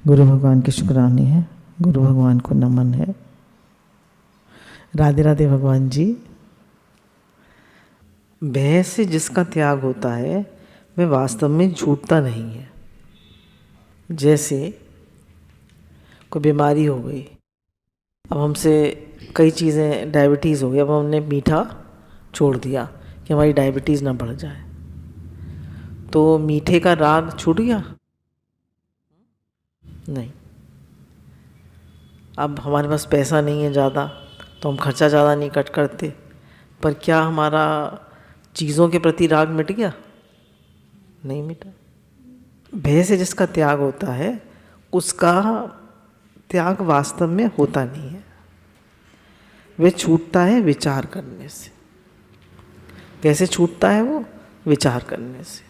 गुरु भगवान की शुक्राने है, गुरु भगवान को नमन है। राधे राधे भगवान जी। भय से जिसका त्याग होता है वह वास्तव में छूटता नहीं है। जैसे कोई बीमारी हो गई, अब हमसे कई चीज़ें, डायबिटीज़ हो गई, अब हमने मीठा छोड़ दिया कि हमारी डायबिटीज़ ना बढ़ जाए, तो मीठे का राग छूट गया? नहीं। अब हमारे पास पैसा नहीं है ज़्यादा तो हम खर्चा ज़्यादा नहीं करते, पर क्या हमारा चीज़ों के प्रति राग मिट गया? नहीं मिटा। भय से जिसका त्याग होता है उसका त्याग वास्तव में होता नहीं है, वह छूटता है विचार करने से। कैसे छूटता है वो? विचार करने से।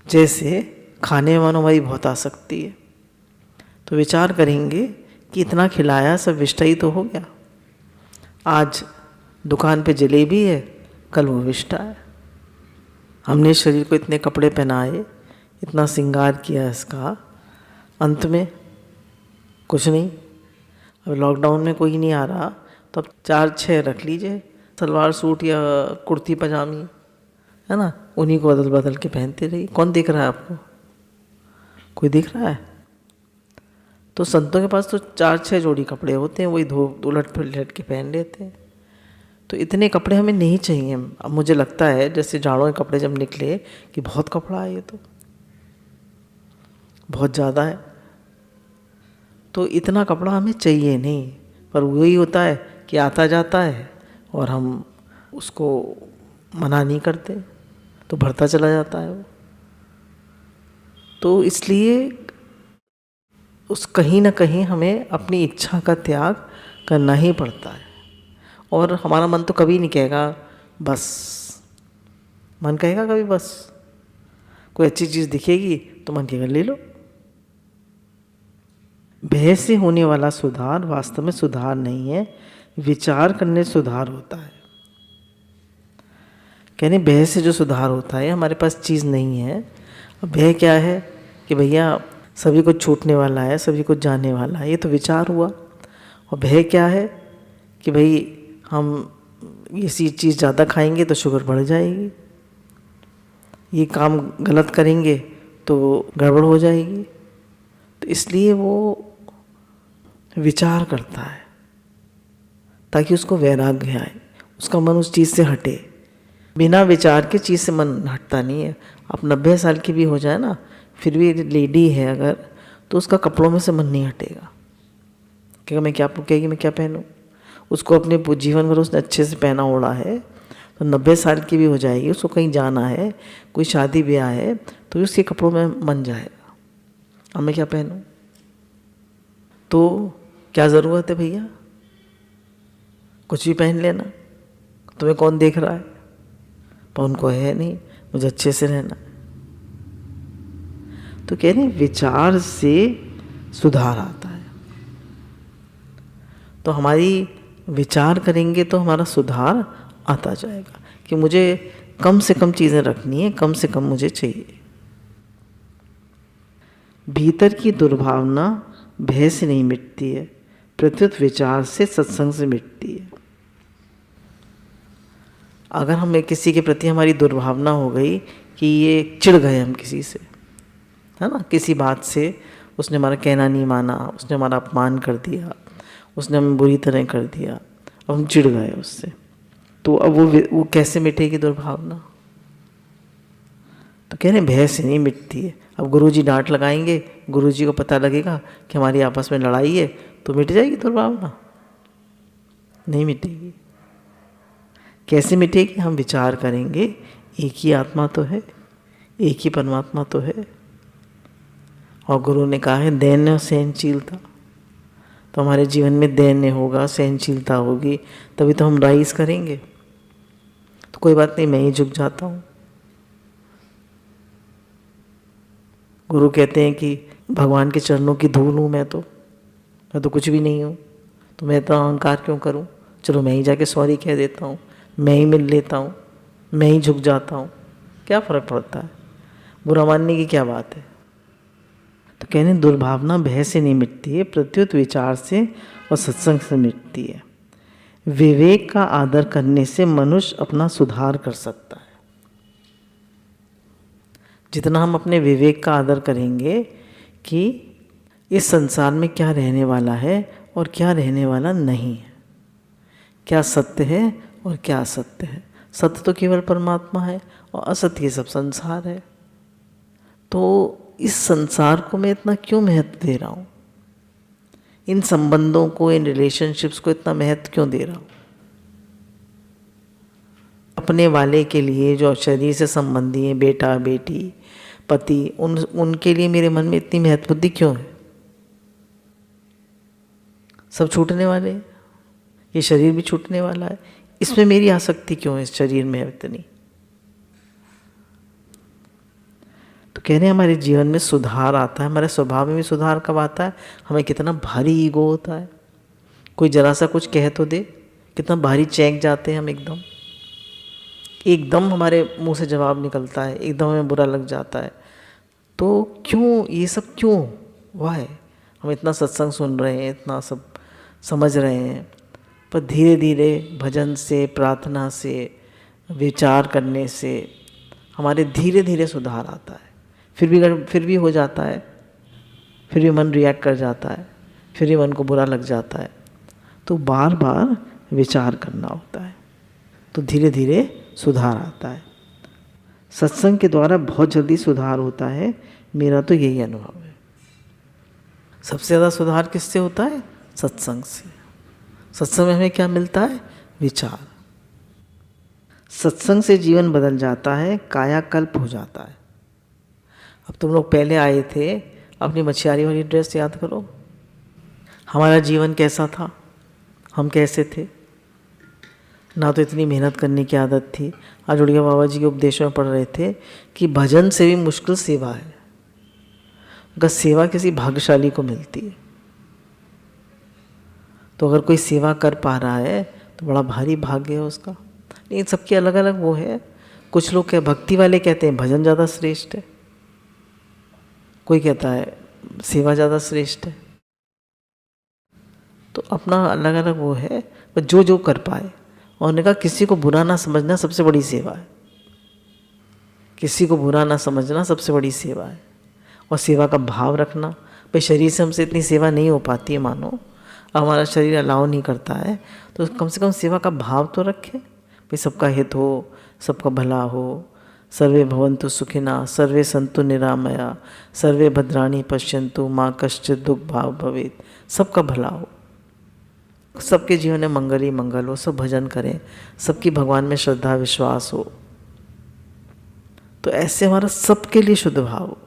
जैसे खाने में हमारी बहुत आसक्ति है, तो विचार करेंगे कि इतना खिलाया, सब विष्टा ही तो हो गया। आज दुकान पे जलेबी है, कल वो विष्टा है। हमने शरीर को इतने कपड़े पहनाए, इतना श्रृंगार किया इसका, अंत में कुछ नहीं। अब लॉकडाउन में कोई नहीं आ रहा तो अब 4-6 रख लीजिए, सलवार सूट या कुर्ती पजामी, है ना, उन्हीं को बदल बदल के पहनते रहिए। कौन दिख रहा है आपको? कोई दिख रहा है? तो संतों के पास तो 4-6 जोड़ी कपड़े होते हैं, वही उलट पलट के पहन लेते हैं। तो इतने कपड़े हमें नहीं चाहिए। अब मुझे लगता है जैसे जाड़ों के कपड़े जब निकले कि बहुत कपड़ा है, ये तो बहुत ज़्यादा है, तो इतना कपड़ा हमें चाहिए नहीं। पर वही होता है कि आता जाता है और हम उसको मना नहीं करते, तो बढ़ता चला जाता है वो। तो इसलिए उस कहीं ना कहीं हमें अपनी इच्छा का त्याग करना ही पड़ता है। और हमारा मन तो कभी नहीं कहेगा बस। मन कहेगा कभी बस? कोई अच्छी चीज़ दिखेगी तो मन कहेगा ले लो। भय से होने वाला सुधार वास्तव में सुधार नहीं है, विचार करने से सुधार होता है। कहने भय से जो सुधार होता है, हमारे पास चीज़ नहीं है। अब भय क्या है कि भैया सभी कुछ छूटने वाला है, सभी कुछ जाने वाला है, ये तो विचार हुआ। और भय क्या है कि भाई हम ये चीज़ ज़्यादा खाएंगे तो शुगर बढ़ जाएगी, ये काम गलत करेंगे तो गड़बड़ हो जाएगी। तो इसलिए वो विचार करता है ताकि उसको वैराग्य आए, उसका मन उस चीज़ से हटे। बिना विचार के चीज़ से मन हटता नहीं है। आप 90 साल की भी हो जाए ना, फिर भी लेडी है अगर, तो उसका कपड़ों में से मन नहीं हटेगा। कहेगा मैं क्या, कहेगी मैं क्या पहनूं? उसको अपने जीवन भर उसने अच्छे से पहना ओढ़ा है, तो 90 साल की भी हो जाएगी, उसको कहीं जाना है, कोई शादी ब्याह है, तो उसके कपड़ों में मन जाएगा, अब मैं क्या पहनूं? तो क्या ज़रूरत है भैया? कुछ भी पहन लेना, तुम्हें कौन देख रहा है? पर उनको है नहीं, मुझे अच्छे से रहना। तो कह रहे विचार से सुधार आता है। तो हमारी विचार करेंगे तो हमारा सुधार आता जाएगा कि मुझे कम से कम चीज़ें रखनी है, कम से कम मुझे चाहिए। भीतर की दुर्भावना भय से नहीं मिटती है, प्रत्युत विचार से, सत्संग से मिटती है। अगर हमें किसी के प्रति हमारी दुर्भावना हो गई कि ये चिढ़ गए हम किसी से, है ना, किसी बात से उसने हमारा कहना नहीं माना, उसने हमारा अपमान कर दिया, उसने हमें बुरी तरह कर दिया, अब हम चिढ़ गए उससे, तो अब वो कैसे मिटेगी दुर्भावना? तो कह रहे भय से नहीं मिटती है। अब गुरुजी डांट लगाएंगे, गुरुजी को पता लगेगा कि हमारी आपस में लड़ाई है, तो मिट जाएगी दुर्भावना? नहीं मिटेगी। कैसे मिटेगी? हम विचार करेंगे एक ही आत्मा तो है, एक ही परमात्मा तो है। और गुरु ने कहा है दैन्य और सहनशीलता, तो हमारे जीवन में दैन्य होगा, सहनशीलता होगी, तभी तो हम राइज करेंगे। तो कोई बात नहीं, मैं ही झुक जाता हूँ। गुरु कहते हैं कि भगवान के चरणों की धूल हूँ मैं तो कुछ भी नहीं हूँ, तो मैं तो अहंकार क्यों करूँ? चलो मैं ही जाके सॉरी कह देता हूँ, मैं ही मिल लेता हूँ, मैं ही झुक जाता हूँ, क्या फ़र्क पड़ता है? बुरा मानने की क्या बात है? तो कहने दुर्भावना भय से नहीं मिटती है, प्रत्युत विचार से और सत्संग से मिटती है। विवेक का आदर करने से मनुष्य अपना सुधार कर सकता है। जितना हम अपने विवेक का आदर करेंगे कि इस संसार में क्या रहने वाला है और क्या रहने वाला नहीं है, क्या सत्य है और क्या असत्य है। सत्य तो केवल परमात्मा है और असत्य ये सब संसार है। तो इस संसार को मैं इतना क्यों महत्व दे रहा हूँ, इन संबंधों को, इन रिलेशनशिप्स को इतना महत्व क्यों दे रहा हूँ। अपने वाले के लिए जो शरीर से संबंधी है, बेटा बेटी पति, उनके लिए मेरे मन में इतनी महत्व बुद्धि क्यों है। सब छूटने वाले हैं, ये शरीर भी छूटने वाला है, इसमें मेरी आसक्ति क्यों है, इस शरीर में इतनी। तो कह रहे हैं हमारे जीवन में सुधार आता है, हमारे स्वभाव में भी सुधार कब आता है, हमें कितना भारी ईगो होता है। कोई जरा सा कुछ कह तो दे, कितना भारी चैंक जाते हैं हम, एकदम हमारे मुंह से जवाब निकलता है, एकदम हमें बुरा लग जाता है। तो क्यों ये सब क्यों हुआ है। हम इतना सत्संग सुन रहे हैं, इतना सब समझ रहे हैं, पर धीरे धीरे भजन से, प्रार्थना से, विचार करने से हमारे धीरे धीरे सुधार आता है। फिर भी हो जाता है, फिर भी मन रिएक्ट कर जाता है, फिर भी मन को बुरा लग जाता है। तो बार बार विचार करना होता है, तो धीरे धीरे सुधार आता है। सत्संग के द्वारा बहुत जल्दी सुधार होता है, मेरा तो यही अनुभव है। सबसे ज़्यादा सुधार किससे होता है, सत्संग से। सत्संग में हमें क्या मिलता है, विचार। सत्संग से जीवन बदल जाता है, कायाकल्प हो जाता है। अब तुम लोग पहले आए थे, अपनी मछियारी वाली ड्रेस याद करो, हमारा जीवन कैसा था, हम कैसे थे। ना तो इतनी मेहनत करने की आदत थी। आज उड़िया बाबा जी के उपदेश में पढ़ रहे थे कि भजन से भी मुश्किल सेवा है, अगर सेवा किसी भाग्यशाली को मिलती है। तो अगर कोई सेवा कर पा रहा है तो बड़ा भारी भाग्य है उसका। लेकिन सबकी अलग अलग वो है। कुछ लोग क्या भक्ति वाले कहते हैं भजन ज़्यादा श्रेष्ठ है, कोई कहता है सेवा ज़्यादा श्रेष्ठ है। तो अपना अलग अलग वो है, पर जो कर पाए। और उन्होंने कहा किसी को बुरा ना समझना सबसे बड़ी सेवा है, किसी को बुरा ना समझना सबसे बड़ी सेवा है। और सेवा का भाव रखना, भाई शरीर से हमसे इतनी सेवा नहीं हो पाती है, मानो हमारा शरीर अलाउ नहीं करता है, तो कम से कम सेवा का भाव तो रखें, भाई सबका हित हो, सबका भला हो। सर्वे भवन्तु सुखिनः, सर्वे सन्तु निरामया, सर्वे भद्राणि पश्यन्तु, माँ कश्चित् दुख भाव भवेत्। सबका भला हो, सबके जीवन में मंगल ही मंगल हो, सब भजन करें, सबकी भगवान में श्रद्धा विश्वास हो। तो ऐसे हमारा सबके लिए शुद्ध भाव हो।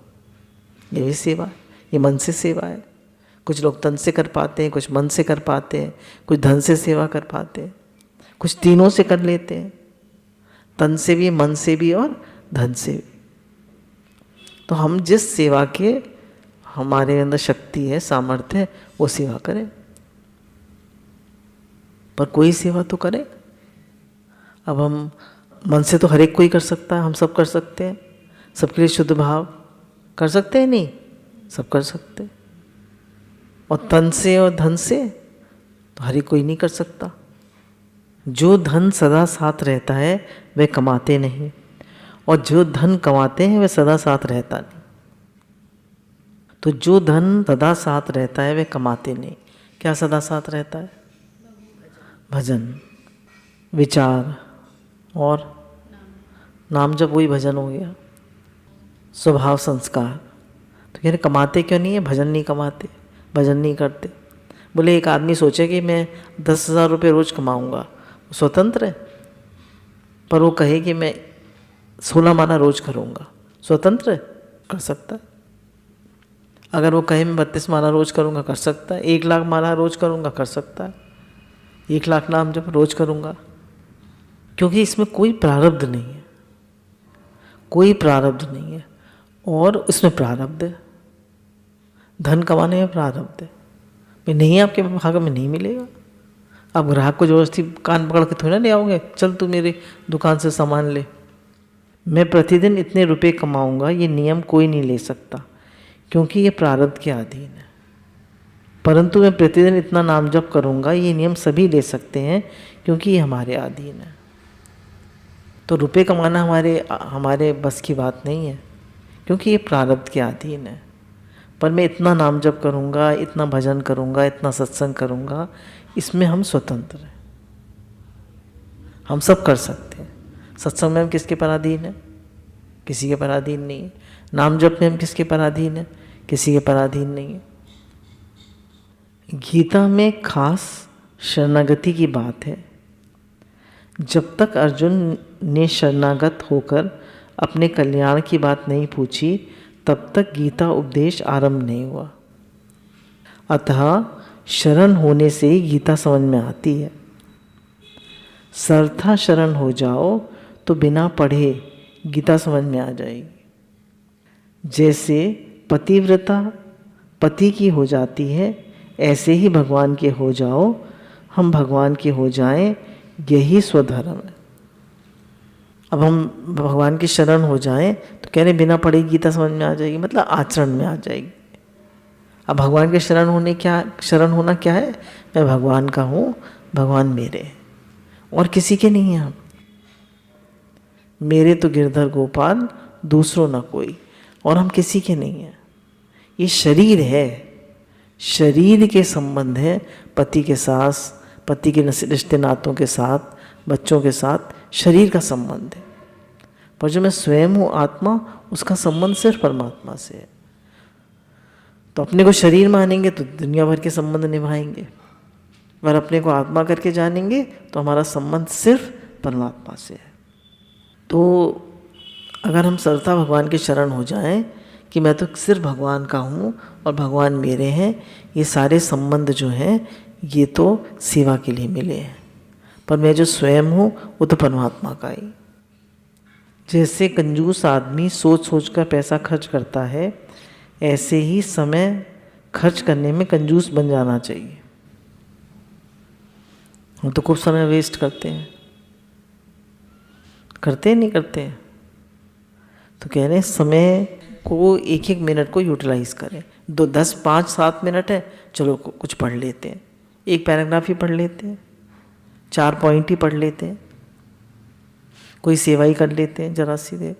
ये भी सेवा है, ये मन से सेवा है। कुछ लोग तन से कर पाते हैं, कुछ मन से कर पाते हैं, कुछ धन से सेवा कर पाते हैं, कुछ तीनों से कर लेते हैं, तन से भी, मन से भी और धन से भी। तो हम जिस सेवा के हमारे अंदर शक्ति है, सामर्थ्य है, वो सेवा करें। पर कोई सेवा तो करें। अब हम मन से तो हर एक कोई कर सकता है, हम सब कर सकते हैं, सबके लिए शुद्ध भाव कर सकते हैं, नहीं सब कर सकते हैं। और तन से और धन से तो हर एक कोई नहीं कर सकता। जो धन सदा साथ रहता है वह कमाते नहीं, और जो धन कमाते हैं वह सदा साथ रहता नहीं। तो जो धन सदा साथ रहता है वह कमाते नहीं। क्या सदा साथ रहता है? भजन, विचार और नाम जब, वही भजन हो गया। स्वभाव संस्कार। तो कह रहे कमाते क्यों नहीं है? भजन नहीं कमाते, भजन नहीं करते। बोले एक आदमी सोचे कि मैं 10,000 रुपये रोज़ कमाऊंगा, स्वतंत्र है। पर वो कहे कि मैं 16 माला रोज़ करूंगा, स्वतंत्र है, कर सकता है। अगर वो कहे मैं 32 माला रोज़ करूंगा, कर सकता है। 1 लाख माला रोज़ करूंगा, कर सकता है। 1 लाख नाम जब रोज़ करूंगा, क्योंकि इसमें कोई प्रारब्ध नहीं है, कोई प्रारब्ध नहीं है। और उसमें प्रारब्ध है, धन कमाने में प्रारब्ध है। भाई नहीं, आपके भाग्य में नहीं मिलेगा। आप ग्राहक को जबरदस्ती कान पकड़ के थोड़ी ना ले आओगे, चल तू मेरी दुकान से सामान ले। मैं प्रतिदिन इतने रुपए कमाऊंगा, ये नियम कोई नहीं ले सकता, क्योंकि ये प्रारब्ध के अधीन है। परंतु मैं प्रतिदिन इतना नाम जप करूँगा, ये नियम सभी ले सकते हैं क्योंकि ये हमारे अधीन है। तो रुपए कमाना हमारे बस की बात नहीं है, क्योंकि ये प्रारब्ध के अधीन है। पर मैं इतना नाम जप करूँगा, इतना भजन करूँगा, इतना सत्संग करूँगा, इसमें हम स्वतंत्र हैं, हम सब कर सकते हैं। सत्संग में हम किसके पराधीन हैं? किसी के पराधीन नहीं है। नाम जप में हम किसके पराधीन हैं? किसी के पराधीन नहीं है। गीता में खास शरणागति की बात है। जब तक अर्जुन ने शरणागत होकर अपने कल्याण की बात नहीं पूछी, तब तक गीता उपदेश आरंभ नहीं हुआ। अतः शरण होने से ही गीता समझ में आती है। सर्वथा शरण हो जाओ तो बिना पढ़े गीता समझ में आ जाएगी। जैसे पतिव्रता पति की हो जाती है, ऐसे ही भगवान के हो जाओ, हम भगवान के हो जाएं, यही स्वधर्म है। अब हम भगवान की शरण हो जाएं तो कह रहे बिना पढ़े गीता समझ में आ जाएगी, मतलब आचरण में आ जाएगी। अब भगवान के शरण होना क्या है? मैं भगवान का हूँ, भगवान मेरे हैं और किसी के नहीं हैं। हम मेरे तो गिरधर गोपाल, दूसरों ना कोई, और हम किसी के नहीं हैं। ये शरीर है, शरीर के संबंध है पति के साथ, पति के रिश्ते नातों के साथ, बच्चों के साथ शरीर का संबंध है। पर जो मैं स्वयं हूँ आत्मा, उसका संबंध सिर्फ परमात्मा से है। तो अपने को शरीर मानेंगे तो दुनिया भर के संबंध निभाएंगे, पर अपने को आत्मा करके जानेंगे तो हमारा संबंध सिर्फ परमात्मा से है। तो अगर हम सर्वथा भगवान की शरण हो जाएं कि मैं तो सिर्फ भगवान का हूँ और भगवान मेरे हैं, ये सारे संबंध जो हैं ये तो सेवा के लिए मिले हैं, पर मैं जो स्वयं हूँ वो तो परमात्मा का ही। जैसे कंजूस आदमी सोच सोच कर पैसा खर्च करता है, ऐसे ही समय खर्च करने में कंजूस बन जाना चाहिए। हम तो खूब समय वेस्ट करते हैं, नहीं करते हैं। तो कह रहे हैं समय को एक एक मिनट को यूटिलाइज करें। 10, 5, 7 मिनट है, चलो कुछ पढ़ लेते हैं, एक पैराग्राफ ही पढ़ लेते हैं, 4 पॉइंट ही पढ़ लेते हैं, कोई सेवा ही कर लेते हैं जरा सी देर।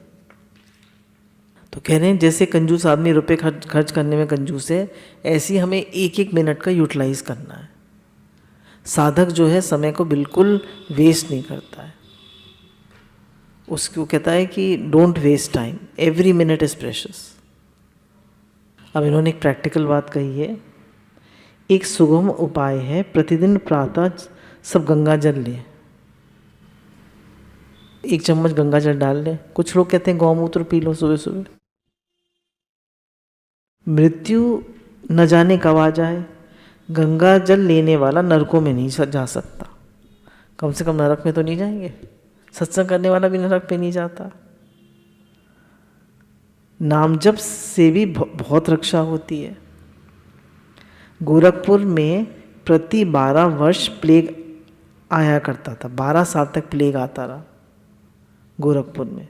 तो कह रहे हैं जैसे कंजूस आदमी रुपए खर्च करने में कंजूस है, ऐसे ही हमें एक एक मिनट का यूटिलाइज करना है। साधक जो है समय को बिल्कुल वेस्ट नहीं करता है। उसको कहता है कि don't waste time, every minute is precious. अब इन्होंने एक प्रैक्टिकल बात कही है। एक सुगम उपाय है, प्रतिदिन प्रातः सब गंगा जल लें, 1 चम्मच गंगा जल डाल लें। कुछ लोग कहते हैं गौमूत्र पी लो सुबह सुबह। मृत्यु न जाने कब आ जाए, गंगा जल लेने वाला नरकों में नहीं जा सकता। कम से कम नरक में तो नहीं जाएंगे। सत्संग करने वाला भी नरक पे नहीं जाता। नाम जप से भी बहुत रक्षा होती है। गोरखपुर में प्रति 12 वर्ष प्लेग आया करता था, 12 साल तक प्लेग आता रहा गोरखपुर में।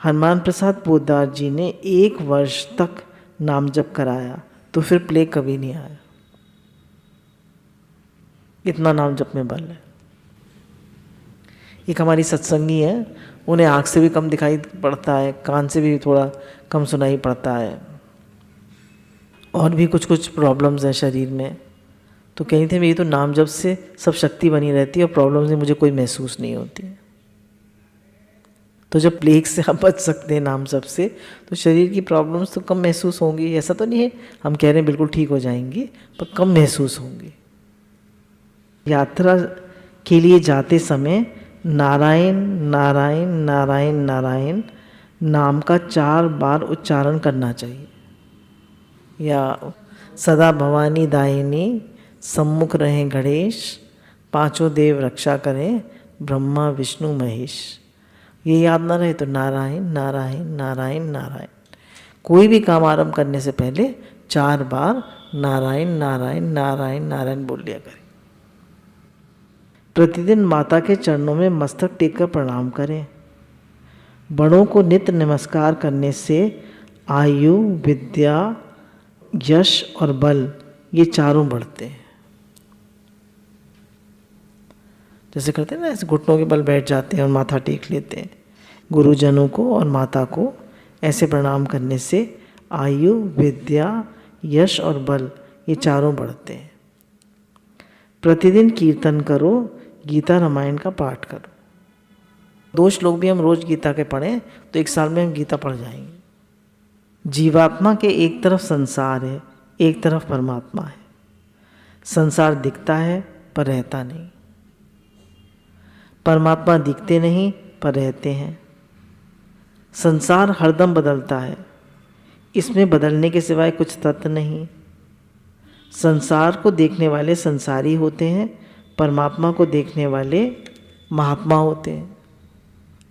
हनुमान प्रसाद पोद्दार जी ने 1 वर्ष तक नाम जप कराया, तो फिर प्लेग कभी नहीं आया। इतना नाम जप में बल है। एक हमारी सत्संगी है, उन्हें आँख से भी कम दिखाई पड़ता है, कान से भी थोड़ा कम सुनाई पड़ता है, और भी कुछ प्रॉब्लम्स हैं शरीर में। तो कहीं थे मेरी तो नाम जप से सब शक्ति बनी रहती है और प्रॉब्लम्स में मुझे कोई महसूस नहीं होती है। तो जब प्लेग से आप बच सकते हैं नाम जप से, तो शरीर की प्रॉब्लम्स तो कम महसूस होंगी। ऐसा तो नहीं है हम कह रहे हैं बिल्कुल ठीक हो जाएंगी, पर कम महसूस होंगी। यात्रा के लिए जाते समय नारायण नारायण नारायण नारायण नाम का 4 बार उच्चारण करना चाहिए। या सदा भवानी दायिनी, सम्मुख रहें गणेश, 5 देव रक्षा करें, ब्रह्मा विष्णु महेश। ये याद ना रहे तो नारायण नारायण नारायण नारायण। कोई भी काम आरंभ करने से पहले 4 बार नारायण नारायण नारायण नारायण बोल लिया करें। प्रतिदिन माता के चरणों में मस्तक टेक कर प्रणाम करें। बड़ों को नित्य नमस्कार करने से आयु, विद्या, यश और बल, ये चारों बढ़ते हैं। जैसे करते हैं ना, ऐसे घुटनों के बल बैठ जाते हैं और माथा टेक लेते हैं। गुरुजनों को और माता को ऐसे प्रणाम करने से आयु, विद्या, यश और बल, ये चारों बढ़ते हैं। प्रतिदिन कीर्तन करो, गीता रामायण का पाठ करो। 2 श्लोक भी हम रोज गीता के पढ़ें तो 1 साल में हम गीता पढ़ जाएंगे। जीवात्मा के एक तरफ संसार है, एक तरफ परमात्मा है। संसार दिखता है पर रहता नहीं, परमात्मा दिखते नहीं पर रहते हैं। संसार हरदम बदलता है, इसमें बदलने के सिवाय कुछ तत्व नहीं। संसार को देखने वाले संसारी होते हैं, परमात्मा को देखने वाले महात्मा होते हैं।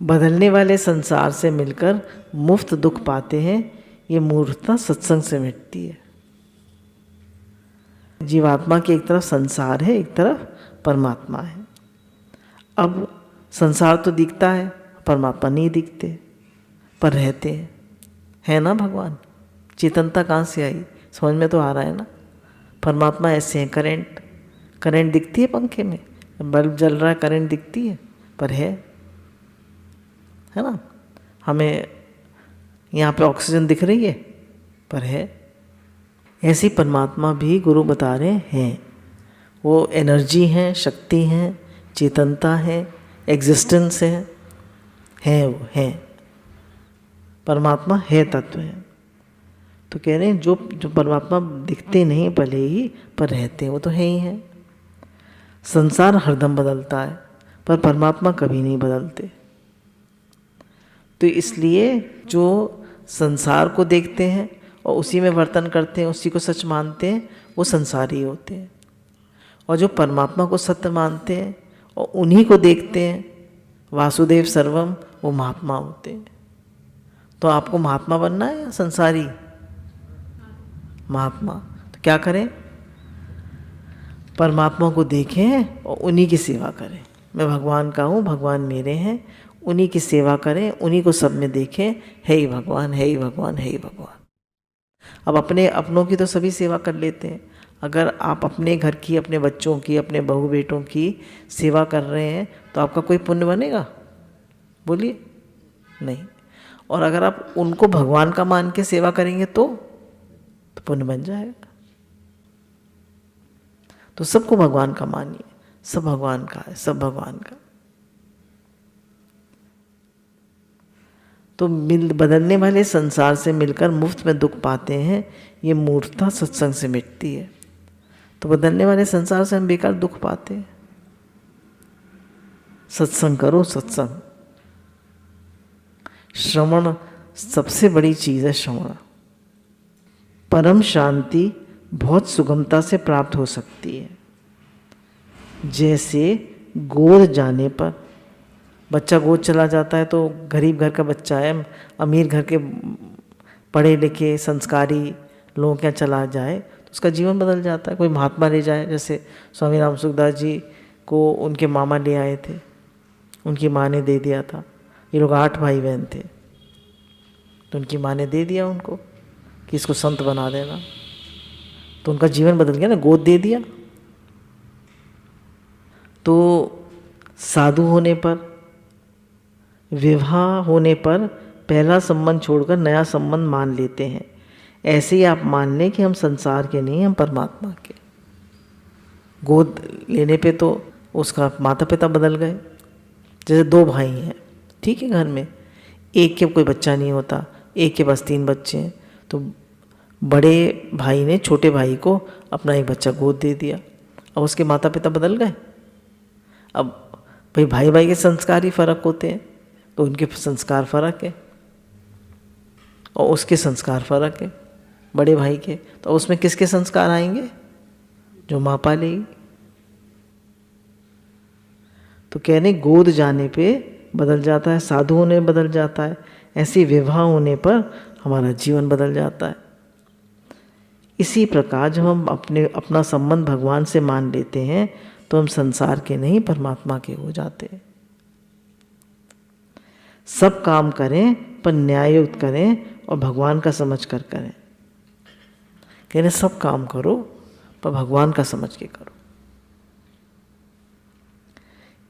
बदलने वाले संसार से मिलकर मुफ्त दुख पाते हैं, ये मूर्खता सत्संग से मिटती है। जीवात्मा की एक तरफ संसार है, एक तरफ परमात्मा है। अब संसार तो दिखता है, परमात्मा नहीं दिखते पर रहते हैं, है ना भगवान। चेतनता कहाँ से आई, समझ में तो आ रहा है ना। परमात्मा ऐसे हैं, करंट दिखती है पंखे में, बल्ब जल रहा है, करंट दिखती है पर है ना। हमें यहाँ पे ऑक्सीजन दिख रही है पर है। ऐसी परमात्मा भी गुरु बता रहे हैं, वो एनर्जी है, शक्ति है, चेतनता है, एग्जिस्टेंस है वो है। परमात्मा है, तत्व है। तो कह रहे हैं जो परमात्मा दिखते नहीं भले ही पर रहते हैं, वो तो है ही है। संसार हरदम बदलता है पर परमात्मा कभी नहीं बदलते। तो इसलिए जो संसार को देखते हैं और उसी में वर्तन करते हैं, उसी को सच मानते हैं, वो संसारी होते हैं। और जो परमात्मा को सत्य मानते हैं और उन्हीं को देखते हैं, वासुदेव सर्वम, वो महात्मा होते हैं। तो आपको महात्मा बनना है या संसारी? महात्मा। तो क्या करें? परमात्मा को देखें और उन्हीं की सेवा करें। मैं भगवान का हूँ, भगवान मेरे हैं, उन्हीं की सेवा करें, उन्हीं को सब में देखें, है ही भगवान, है ही भगवान, है ही भगवान। अब अपनों की तो सभी सेवा कर लेते हैं। अगर आप अपने घर की, अपने बच्चों की, अपने बहू बेटों की सेवा कर रहे हैं तो आपका कोई पुण्य बनेगा? बोलिए, नहीं। और अगर आप उनको भगवान का मान के सेवा करेंगे तो पुण्य बन जाएगा। तो सबको भगवान का मानिए, सब भगवान का है, सब भगवान का। तो बदलने वाले संसार से मिलकर मुफ्त में दुख पाते हैं, ये मूर्खता सत्संग से मिटती है। तो बदलने वाले संसार से हम बेकार दुख पाते हैं। सत्संग करो, सत्संग। श्रवण सबसे बड़ी चीज़ है, श्रवण। परम शांति बहुत सुगमता से प्राप्त हो सकती है। जैसे गोद जाने पर बच्चा गोद चला जाता है, तो गरीब घर का बच्चा है, अमीर घर के पढ़े लिखे संस्कारी लोगों के यहाँ चला जाए तो उसका जीवन बदल जाता है। कोई महात्मा ले जाए, जैसे स्वामी राम सुखदास जी को उनके मामा ले आए थे, उनकी माँ ने दे दिया था। ये लोग 8 भाई बहन थे, तो उनकी माँ ने दे दिया उनको कि इसको संत बना देना। तो उनका जीवन बदल गया ना, गोद दे दिया। तो साधु होने पर, विवाह होने पर पहला संबंध छोड़कर नया संबंध मान लेते हैं। ऐसे ही आप मान लें कि हम संसार के नहीं, हम परमात्मा के। गोद लेने पे तो उसका माता पिता बदल गए। जैसे 2 भाई हैं, ठीक है, घर में एक के कोई बच्चा नहीं होता, एक के बस 3 बच्चे हैं, तो बड़े भाई ने छोटे भाई को अपना एक बच्चा गोद दे दिया और उसके माता पिता बदल गए। अब भाई भाई भाई के संस्कार ही फर्क होते हैं, तो उनके संस्कार फर्क है और उसके संस्कार फर्क है बड़े भाई के। तो उसमें किसके संस्कार आएंगे? जो माँ पालेगी। तो कहने गोद जाने पे बदल जाता है, साधु होने बदल जाता है, ऐसे विवाह होने पर हमारा जीवन बदल जाता है। इसी प्रकार जब हम अपना संबंध भगवान से मान लेते हैं तो हम संसार के नहीं, परमात्मा के हो जाते हैं। सब काम करें पर न्याययुक्त करें, और भगवान का समझ कर करें। कह रहे सब काम करो पर भगवान का समझ के करो।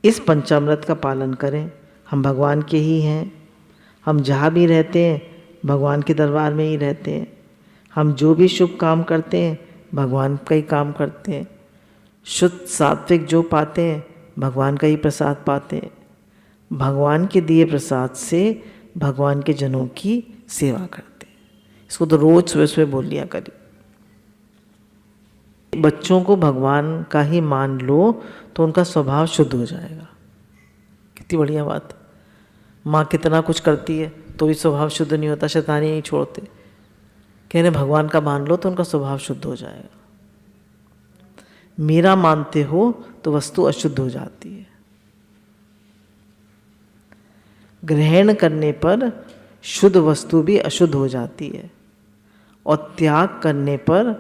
इस पंचामृत का पालन करें। हम भगवान के ही हैं। हम जहाँ भी रहते हैं भगवान के दरबार में ही रहते हैं। हम जो भी शुभ काम करते हैं भगवान का ही काम करते हैं। शुद्ध सात्विक जो पाते हैं भगवान का ही प्रसाद पाते हैं। भगवान के दिए प्रसाद से भगवान के जनों की सेवा करते हैं। इसको तो रोज सुबह सुबह बोल लिया करिए। बच्चों को भगवान का ही मान लो तो उनका स्वभाव शुद्ध हो जाएगा। कितनी बढ़िया बात। माँ कितना कुछ करती है तो भी स्वभाव शुद्ध नहीं होता, शैतानी नहीं छोड़ते। कह रहे भगवान का मान लो तो उनका स्वभाव शुद्ध हो जाएगा। मेरा मानते हो तो वस्तु अशुद्ध हो जाती है। ग्रहण करने पर शुद्ध वस्तु भी अशुद्ध हो जाती है और त्याग करने पर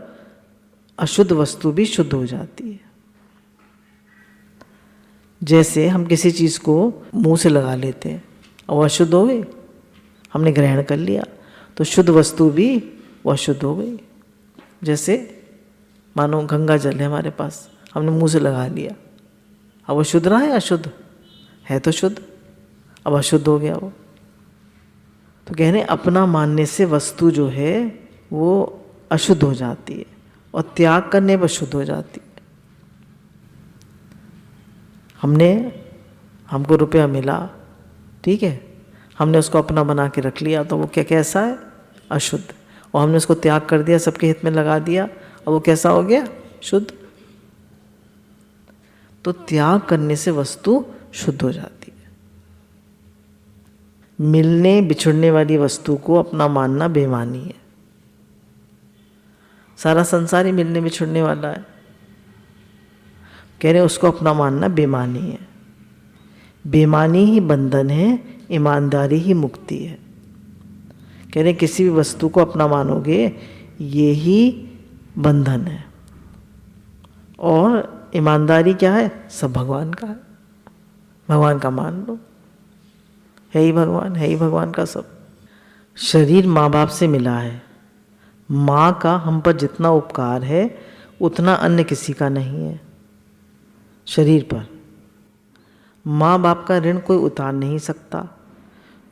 अशुद्ध वस्तु भी शुद्ध हो जाती है। जैसे हम किसी चीज़ को मुंह से लगा लेते हैं और वह अशुद्ध हो गई, हमने ग्रहण कर लिया तो शुद्ध वस्तु भी वह अशुद्ध हो गई। जैसे मानो गंगा जल है हमारे पास, हमने मुंह से लगा लिया, अब वो शुद्ध रहा है अशुद्ध? है तो शुद्ध, अब अशुद्ध हो गया वो। तो कह रहे अपना मानने से वस्तु जो है वो अशुद्ध हो जाती है और त्याग करने पर शुद्ध हो जाती है। हमको रुपया मिला, ठीक है, हमने उसको अपना बना के रख लिया तो वो कैसा है? अशुद्ध। और हमने उसको त्याग कर दिया, सबके हित में लगा दिया, और वो कैसा हो गया? शुद्ध। तो त्याग करने से वस्तु शुद्ध हो जाती है। मिलने बिछुड़ने वाली वस्तु को अपना मानना बेईमानी है। सारा संसार ही मिलने बिछुड़ने वाला है। कह रहे उसको अपना मानना बेईमानी है। बेईमानी ही बंधन है, ईमानदारी ही मुक्ति है। कह रहे किसी भी वस्तु को अपना मानोगे ये ही बंधन है। और ईमानदारी क्या है? सब भगवान का है। भगवान का मान लो, है ही भगवान, है ही भगवान का सब। शरीर माँ बाप से मिला है। माँ का हम पर जितना उपकार है उतना अन्य किसी का नहीं है शरीर पर। माँ बाप का ऋण कोई उतार नहीं सकता।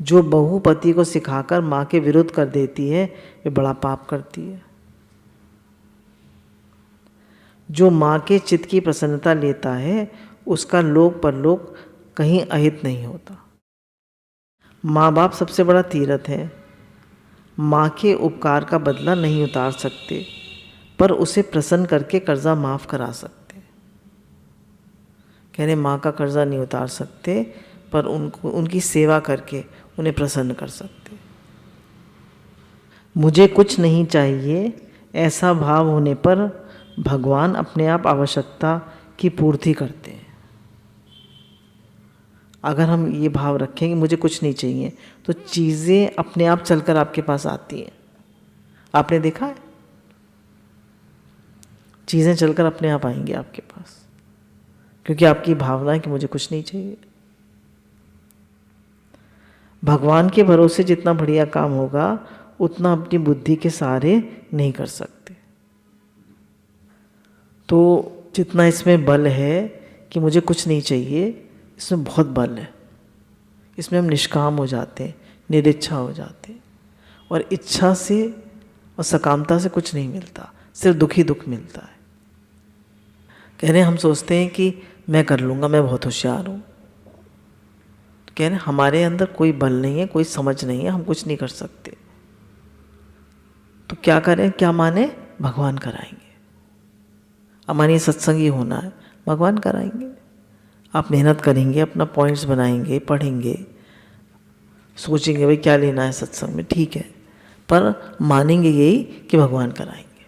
जो बहू पति को सिखाकर माँ के विरुद्ध कर देती है वे बड़ा पाप करती है। जो माँ के चित्त की प्रसन्नता लेता है उसका लोक परलोक कहीं अहित नहीं होता। माँ बाप सबसे बड़ा तीर्थ है। माँ के उपकार का बदला नहीं उतार सकते पर उसे प्रसन्न करके कर्जा माफ़ करा सकते। कह रहे माँ का कर्जा नहीं उतार सकते पर उनको उनकी सेवा करके उन्हें प्रसन्न कर सकते। मुझे कुछ नहीं चाहिए ऐसा भाव होने पर भगवान अपने आप आवश्यकता की पूर्ति करते हैं। अगर हम ये भाव रखेंगे मुझे कुछ नहीं चाहिए तो चीज़ें अपने आप चलकर आपके पास आती हैं। आपने देखा है? चीज़ें चलकर अपने आप आएंगी आपके पास क्योंकि आपकी भावना है कि मुझे कुछ नहीं चाहिए। भगवान के भरोसे जितना बढ़िया काम होगा उतना अपनी बुद्धि के सहारे नहीं कर सकते। तो जितना इसमें बल है कि मुझे कुछ नहीं चाहिए, इसमें बहुत बल है। इसमें हम निष्काम हो जाते हैं, निरिच्छा हो जाते हैं। और इच्छा से और सकामता से कुछ नहीं मिलता, सिर्फ दुख ही दुख मिलता है। कह रहे हम सोचते हैं कि मैं कर लूँगा, मैं बहुत होशियार हूँ। कह रहे हमारे अंदर कोई बल नहीं है, कोई समझ नहीं है, हम कुछ नहीं कर सकते। तो क्या करें, क्या माने? भगवान कराएंगे। हमारी सत्संग ही होना है, भगवान कराएंगे। आप मेहनत करेंगे, अपना पॉइंट्स बनाएंगे, पढ़ेंगे, सोचेंगे भाई क्या लेना है सत्संग में, ठीक है, पर मानेंगे यही कि भगवान कराएंगे।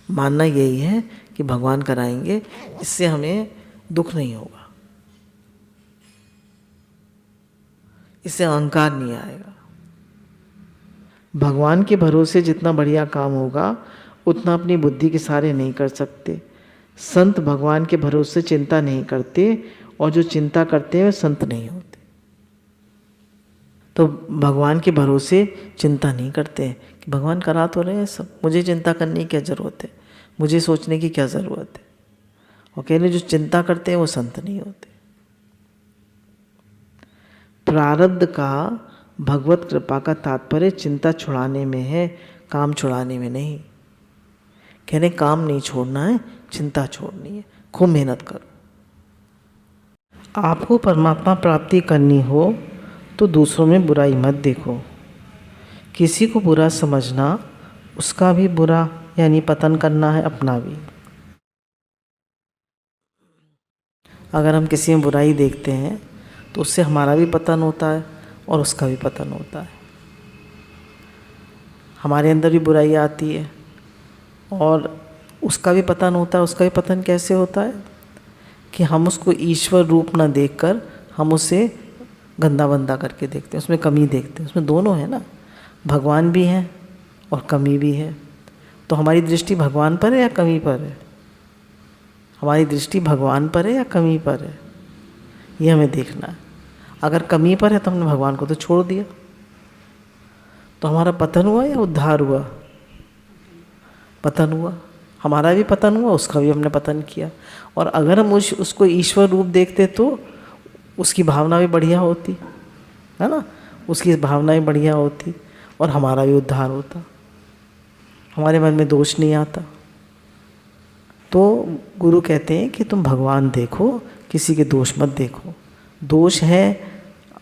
मानना यही है कि भगवान कराएंगे, इससे हमें दुख नहीं होगा, इससे अहंकार नहीं आएगा। भगवान के भरोसे जितना बढ़िया काम होगा उतना अपनी बुद्धि के सहारे नहीं कर सकते। संत भगवान के भरोसे चिंता नहीं करते और जो चिंता करते हैं वे संत नहीं होते। तो भगवान के भरोसे चिंता नहीं करते हैं कि भगवान करा तो रहे हैं सब, मुझे चिंता करने की क्या ज़रूरत है, मुझे सोचने की क्या ज़रूरत है। और कह रहे जो चिंता करते हैं वो संत नहीं होते। प्रारब्ध का भगवत कृपा का तात्पर्य चिंता छुड़ाने में है, काम छुड़ाने में नहीं। कह रहे काम नहीं छोड़ना है, चिंता छोड़नी है, खूब मेहनत करो। आपको परमात्मा प्राप्ति करनी हो तो दूसरों में बुराई मत देखो। किसी को बुरा समझना, उसका भी बुरा यानी पतन करना है, अपना भी। अगर हम किसी में बुराई देखते हैं तो उससे हमारा भी पतन होता है और उसका भी पतन होता है। हमारे अंदर भी बुराई आती है और उसका भी पतन होता है। उसका भी पतन कैसे होता है कि हम उसको ईश्वर रूप ना देखकर हम उसे गंदा बंदा करके देखते हैं, उसमें कमी देखते हैं। उसमें दोनों है ना, भगवान भी हैं और कमी भी है। तो हमारी दृष्टि भगवान पर है या कमी पर है? हमारी दृष्टि भगवान पर है या कमी पर है, ये हमें देखना है। अगर कमी पर है तो हमने भगवान को तो छोड़ दिया, तो हमारा पतन हुआ या उद्धार हुआ? पतन हुआ। हमारा भी पतन हुआ, उसका भी हमने पतन किया। और अगर हम उसको ईश्वर रूप देखते तो उसकी भावना भी बढ़िया होती है ना, उसकी भावना भी बढ़िया होती और हमारा भी उद्धार होता, हमारे मन में दोष नहीं आता। तो गुरु कहते हैं कि तुम भगवान देखो, किसी के दोष मत देखो। दोष है,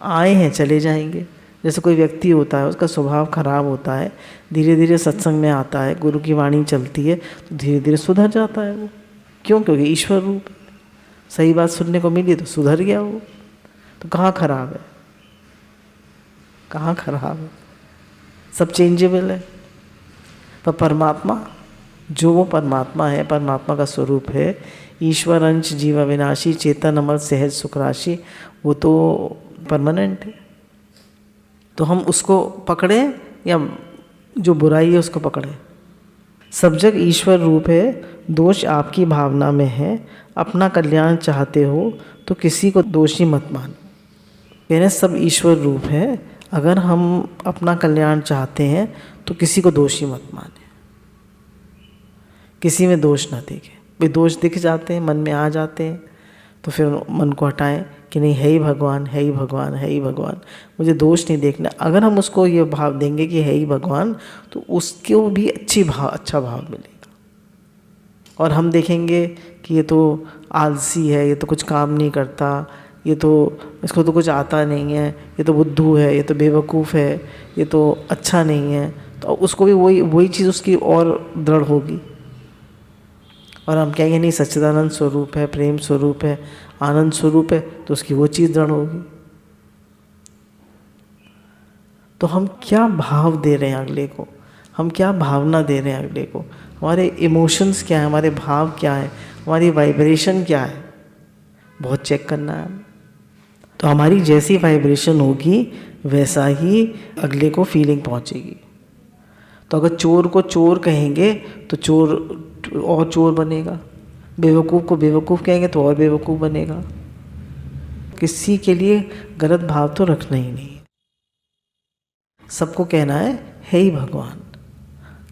आए हैं चले जाएंगे। जैसे कोई व्यक्ति होता है, उसका स्वभाव खराब होता है, धीरे धीरे सत्संग में आता है, गुरु की वाणी चलती है तो धीरे धीरे सुधर जाता है वो। क्यों? क्योंकि ईश्वर रूप सही बात सुनने को मिली तो सुधर गया वो। तो कहाँ खराब है? कहाँ खराब है? सब चेंजेबल है। पर परमात्मा, जो वो परमात्मा है, परमात्मा का स्वरूप है, ईश्वर अंश जीव अविनाशी चेतन अमर सहज सुख राशि, वो तो परमानेंट है। तो हम उसको पकड़े या जो बुराई है उसको पकड़े? सब जग ईश्वर रूप है, दोष आपकी भावना में है। अपना कल्याण चाहते हो तो किसी को दोषी मत मानो। यानी सब ईश्वर रूप है, अगर हम अपना कल्याण चाहते हैं तो किसी को दोषी मत माने, किसी में दोष ना देखें। भाई दोष दिख जाते हैं, मन में आ जाते हैं, तो फिर मन को हटाएं कि नहीं, है ही भगवान, है ही भगवान, है ही भगवान, मुझे दोष नहीं देखना। अगर हम उसको ये भाव देंगे कि है ही भगवान, तो उसको भी अच्छा भाव मिलेगा। और हम देखेंगे कि ये तो आलसी है, ये तो कुछ काम नहीं करता, ये तो इसको तो कुछ आता नहीं है, ये तो बुद्धू है, ये तो बेवकूफ़ है, ये तो अच्छा नहीं है, तो उसको भी वही चीज़ उसकी और दृढ़ होगी। और हम कहेंगे नहीं, सच्चिदानंद स्वरूप है, प्रेम स्वरूप है, आनंद स्वरूप है, तो उसकी वो चीज़ दृढ़ होगी। तो हम क्या भाव दे रहे हैं अगले को, हम क्या भावना दे रहे हैं अगले को, हमारे इमोशंस क्या है, हमारे भाव क्या है, हमारी वाइब्रेशन क्या है, बहुत चेक करना है। तो हमारी जैसी वाइब्रेशन होगी वैसा ही अगले को फीलिंग पहुंचेगी। तो अगर चोर को चोर कहेंगे तो चोर और चोर बनेगा, बेवकूफ़ को बेवकूफ़ कहेंगे तो और बेवकूफ़ बनेगा। किसी के लिए गलत भाव तो रखना ही नहीं। सबको कहना है ही भगवान।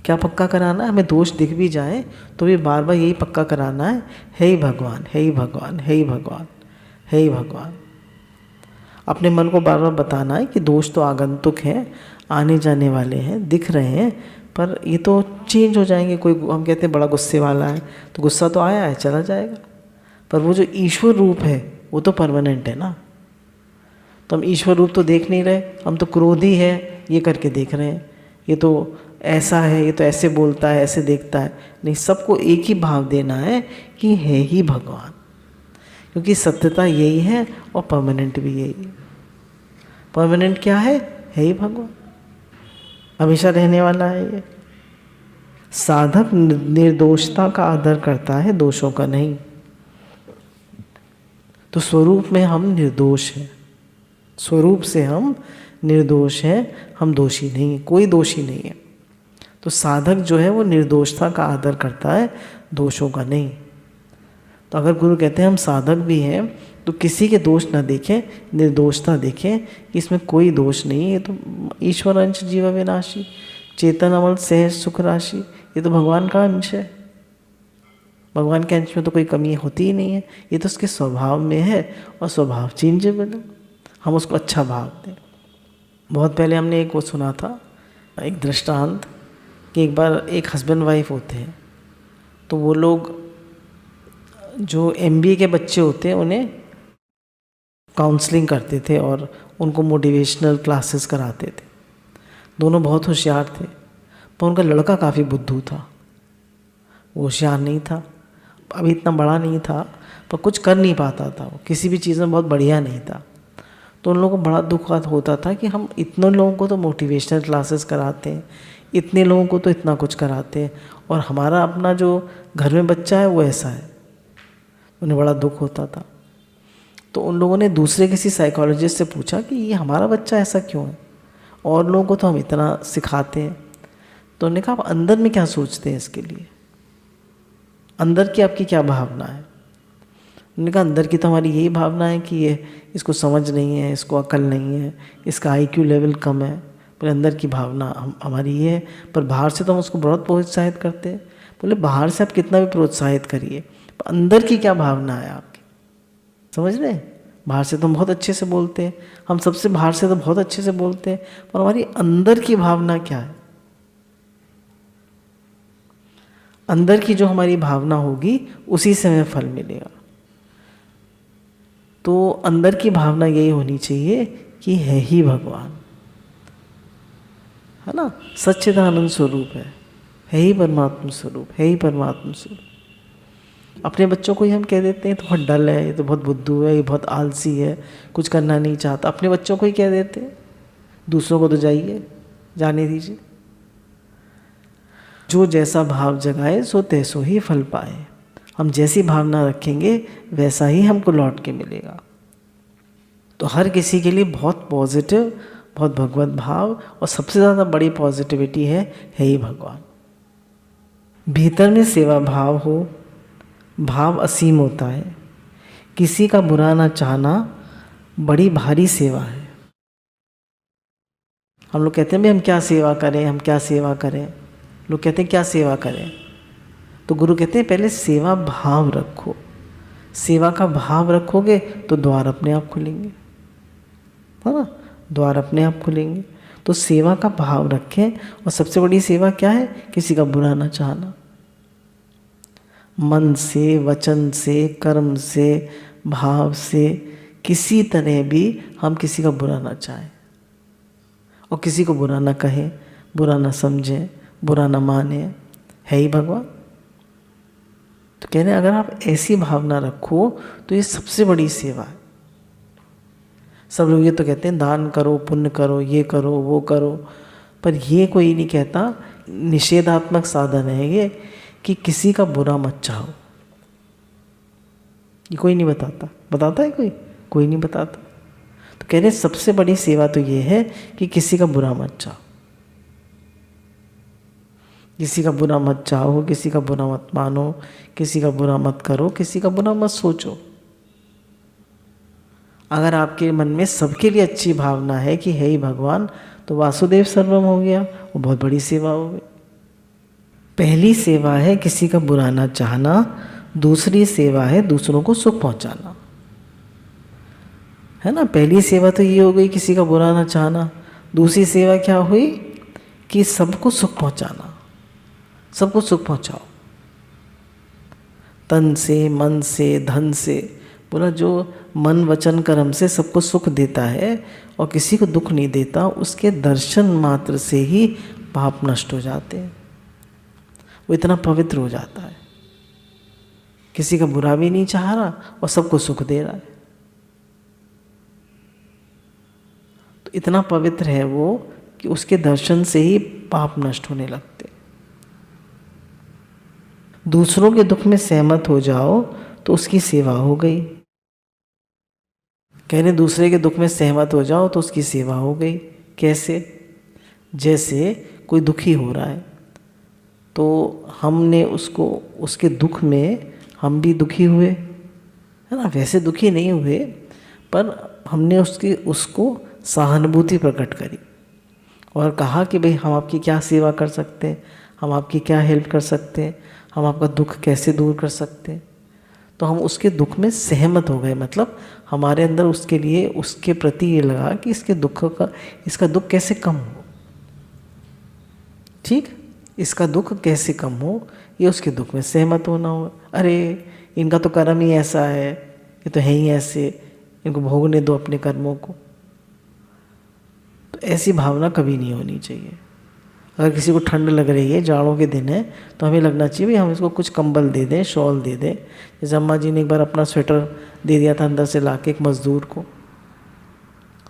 क्या पक्का कराना है? हमें दोष दिख भी जाए तो भी बार बार यही पक्का कराना है ही भगवान, है ही भगवान, है ही भगवान, है ही भगवान। अपने मन को बार बार बताना है कि दोष तो आगंतुक हैं, आने जाने वाले हैं, दिख रहे हैं, पर ये तो चेंज हो जाएंगे। कोई हम कहते हैं बड़ा गुस्से वाला है, तो गुस्सा तो आया है, चला जाएगा, पर वो जो ईश्वर रूप है वो तो परमानेंट है ना। तो हम ईश्वर रूप तो देख नहीं रहे, हम तो क्रोधी है ये करके देख रहे हैं, ये तो ऐसा है, ये तो ऐसे बोलता है, ऐसे देखता है। नहीं, सबको एक ही भाव देना है कि है ही भगवान, क्योंकि सत्यता यही है और परमानेंट भी यही है। परमानेंट क्या है ही भगवान, हमेशा रहने वाला है ये। साधक निर्दोषता का आदर करता है, दोषों का नहीं। तो स्वरूप में हम निर्दोष हैं, स्वरूप से हम निर्दोष हैं, हम दोषी नहीं, कोई दोषी नहीं है। तो साधक जो है वो निर्दोषता का आदर करता है, दोषों का नहीं। तो अगर गुरु कहते हैं हम साधक भी हैं तो किसी के दोष ना देखें, निर्दोषता देखें कि इसमें कोई दोष नहीं है, ये तो ईश्वर अंश जीव विनाशी, चेतन अमल सहज सुख राशि, ये तो भगवान का अंश है। भगवान के अंश में तो कोई कमी होती ही नहीं है, ये तो उसके स्वभाव में है और स्वभाव चेंजेबल है, हम उसको अच्छा भाव दें। बहुत पहले हमने एक वो सुना था, एक दृष्टांत, कि एक बार एक हस्बैंड वाइफ होते हैं, तो वो लोग जो MBA के बच्चे होते हैं उन्हें काउंसलिंग करते थे और उनको मोटिवेशनल क्लासेस कराते थे। दोनों बहुत होशियार थे, पर उनका लड़का काफ़ी बुद्धू था, वो होशियार नहीं था, अभी इतना बड़ा नहीं था, पर कुछ कर नहीं पाता था, वो किसी भी चीज़ में बहुत बढ़िया नहीं था। तो उन लोगों को बड़ा दुख होता था कि हम इतने लोगों को तो मोटिवेशनल क्लासेस कराते हैं, इतने लोगों को तो इतना कुछ कराते हैं, और हमारा अपना जो घर में बच्चा है वो ऐसा है। उन्हें बड़ा दुख होता था। तो उन लोगों ने दूसरे किसी साइकोलॉजिस्ट से पूछा कि ये हमारा बच्चा ऐसा क्यों है, और लोगों को तो हम इतना सिखाते हैं। तो उन्होंने कहा आप अंदर में क्या सोचते हैं इसके लिए, अंदर की आपकी क्या भावना है। उन्होंने कहा अंदर की तो हमारी यही भावना है कि ये इसको समझ नहीं है, इसको अकल नहीं है, इसका IQ लेवल कम है, पर अंदर की भावना हमारी ये है। पर बाहर से तो हम उसको बहुत प्रोत्साहित करते हैं। बोले बाहर से आप कितना भी प्रोत्साहित करिए, पर अंदर की क्या भावना है आपकी, समझ रहे हैं। बाहर से तो हम बहुत अच्छे से बोलते हैं, हम सबसे बाहर से तो बहुत अच्छे से बोलते हैं, पर हमारी अंदर की भावना क्या है। अंदर की जो हमारी भावना होगी उसी से हमें फल मिलेगा। तो अंदर की भावना यही होनी चाहिए कि है ही भगवान, है ना, सच्चिदानंद स्वरूप है ही परमात्मा स्वरूप, है ही परमात्मा स्वरूप। अपने बच्चों को ही हम कह देते हैं तो बहुत डल है, ये तो बहुत बुद्धू है, ये बहुत आलसी है, कुछ करना नहीं चाहता, अपने बच्चों को ही कह देते हैं। दूसरों को तो जाइए, जाने दीजिए। जो जैसा भाव जगाए सो तैसो ही फल पाए। हम जैसी भावना रखेंगे वैसा ही हमको लौट के मिलेगा। तो हर किसी के लिए बहुत पॉजिटिव, बहुत भगवत भाव, और सबसे ज़्यादा बड़ी पॉजिटिविटी है ही भगवान। भीतर में सेवा भाव हो, भाव असीम होता है। किसी का बुरा ना चाहना बड़ी भारी सेवा है। हम लोग कहते हैं भाई हम क्या सेवा करें, हम क्या सेवा करें, लोग कहते हैं क्या सेवा करें। तो गुरु कहते हैं पहले सेवा भाव रखो। सेवा का भाव रखोगे तो द्वार अपने आप खुलेंगे, है ना, द्वार अपने आप खुलेंगे। तो सेवा का भाव रखें। और सबसे बड़ी सेवा क्या है, किसी का बुरा ना चाहना। मन से, वचन से, कर्म से, भाव से, किसी तरह भी हम किसी का बुरा ना चाहें और किसी को बुरा ना कहें, बुरा ना समझें, बुरा ना माने, है ही भगवान। तो कह रहे हैं अगर आप ऐसी भावना रखो तो ये सबसे बड़ी सेवा है। सब लोग ये तो कहते हैं दान करो, पुण्य करो, ये करो, वो करो, पर ये कोई नहीं कहता, निषेधात्मक साधन है ये, कि किसी का बुरा मत चाहो। ये कोई नहीं बताता, बताता है कोई नहीं बताता। तो कह रहे सबसे बड़ी सेवा तो ये है कि किसी का बुरा मत चाहो, किसी का बुरा मत चाहो, किसी का बुरा मत मानो, किसी का बुरा मत करो, किसी का बुरा मत सोचो। अगर आपके मन में सबके लिए अच्छी भावना है कि है ही भगवान, तो वासुदेव सर्वम हो गया, वो बहुत बड़ी सेवा हो गई। पहली सेवा है किसी का बुरा ना चाहना, दूसरी सेवा है दूसरों को सुख पहुंचाना, है ना। पहली सेवा तो ये हो गई किसी का बुरा ना चाहना। दूसरी सेवा क्या हुई कि सबको सुख पहुंचाना, सबको सुख पहुंचाओ, तन से, मन से, धन से। बोला जो मन वचन कर्म से सबको सुख देता है और किसी को दुख नहीं देता, उसके दर्शन मात्र से ही पाप नष्ट हो जाते हैं, वो इतना पवित्र हो जाता है। किसी का बुरा भी नहीं चाह रहा और सबको सुख दे रहा है, तो इतना पवित्र है वो कि उसके दर्शन से ही पाप नष्ट होने लगते। दूसरों के दुख में सहमत हो जाओ तो उसकी सेवा हो गई। कहने दूसरे के दुख में सहमत हो जाओ तो उसकी सेवा हो गई। कैसे? जैसे कोई दुखी हो रहा है तो हमने उसको, उसके दुख में हम भी दुखी हुए, है ना। वैसे दुखी नहीं हुए, पर हमने उसको सहानुभूति प्रकट करी और कहा कि भाई हम आपकी क्या सेवा कर सकते हैं, हम आपकी क्या हेल्प कर सकते हैं, हम आपका दुख कैसे दूर कर सकते हैं। तो हम उसके दुख में सहमत हो गए, मतलब हमारे अंदर उसके लिए, उसके प्रति ये लगा कि इसका दुख कैसे कम हो, ठीक, इसका दुख कैसे कम हो, ये उसके दुख में सहमत होना हो। अरे इनका तो कर्म ही ऐसा है, ये तो है ही ऐसे, इनको भोगने दो अपने कर्मों को। तो ऐसी भावना कभी नहीं होनी चाहिए। अगर किसी को ठंड लग रही है, जाड़ों के दिन है, तो हमें लगना चाहिए भाई हम इसको कुछ कंबल दे दें, शॉल दे दें। जैसे अम्मा जी ने एक बार अपना स्वेटर दे दिया था अंदर से लाके एक मज़दूर को,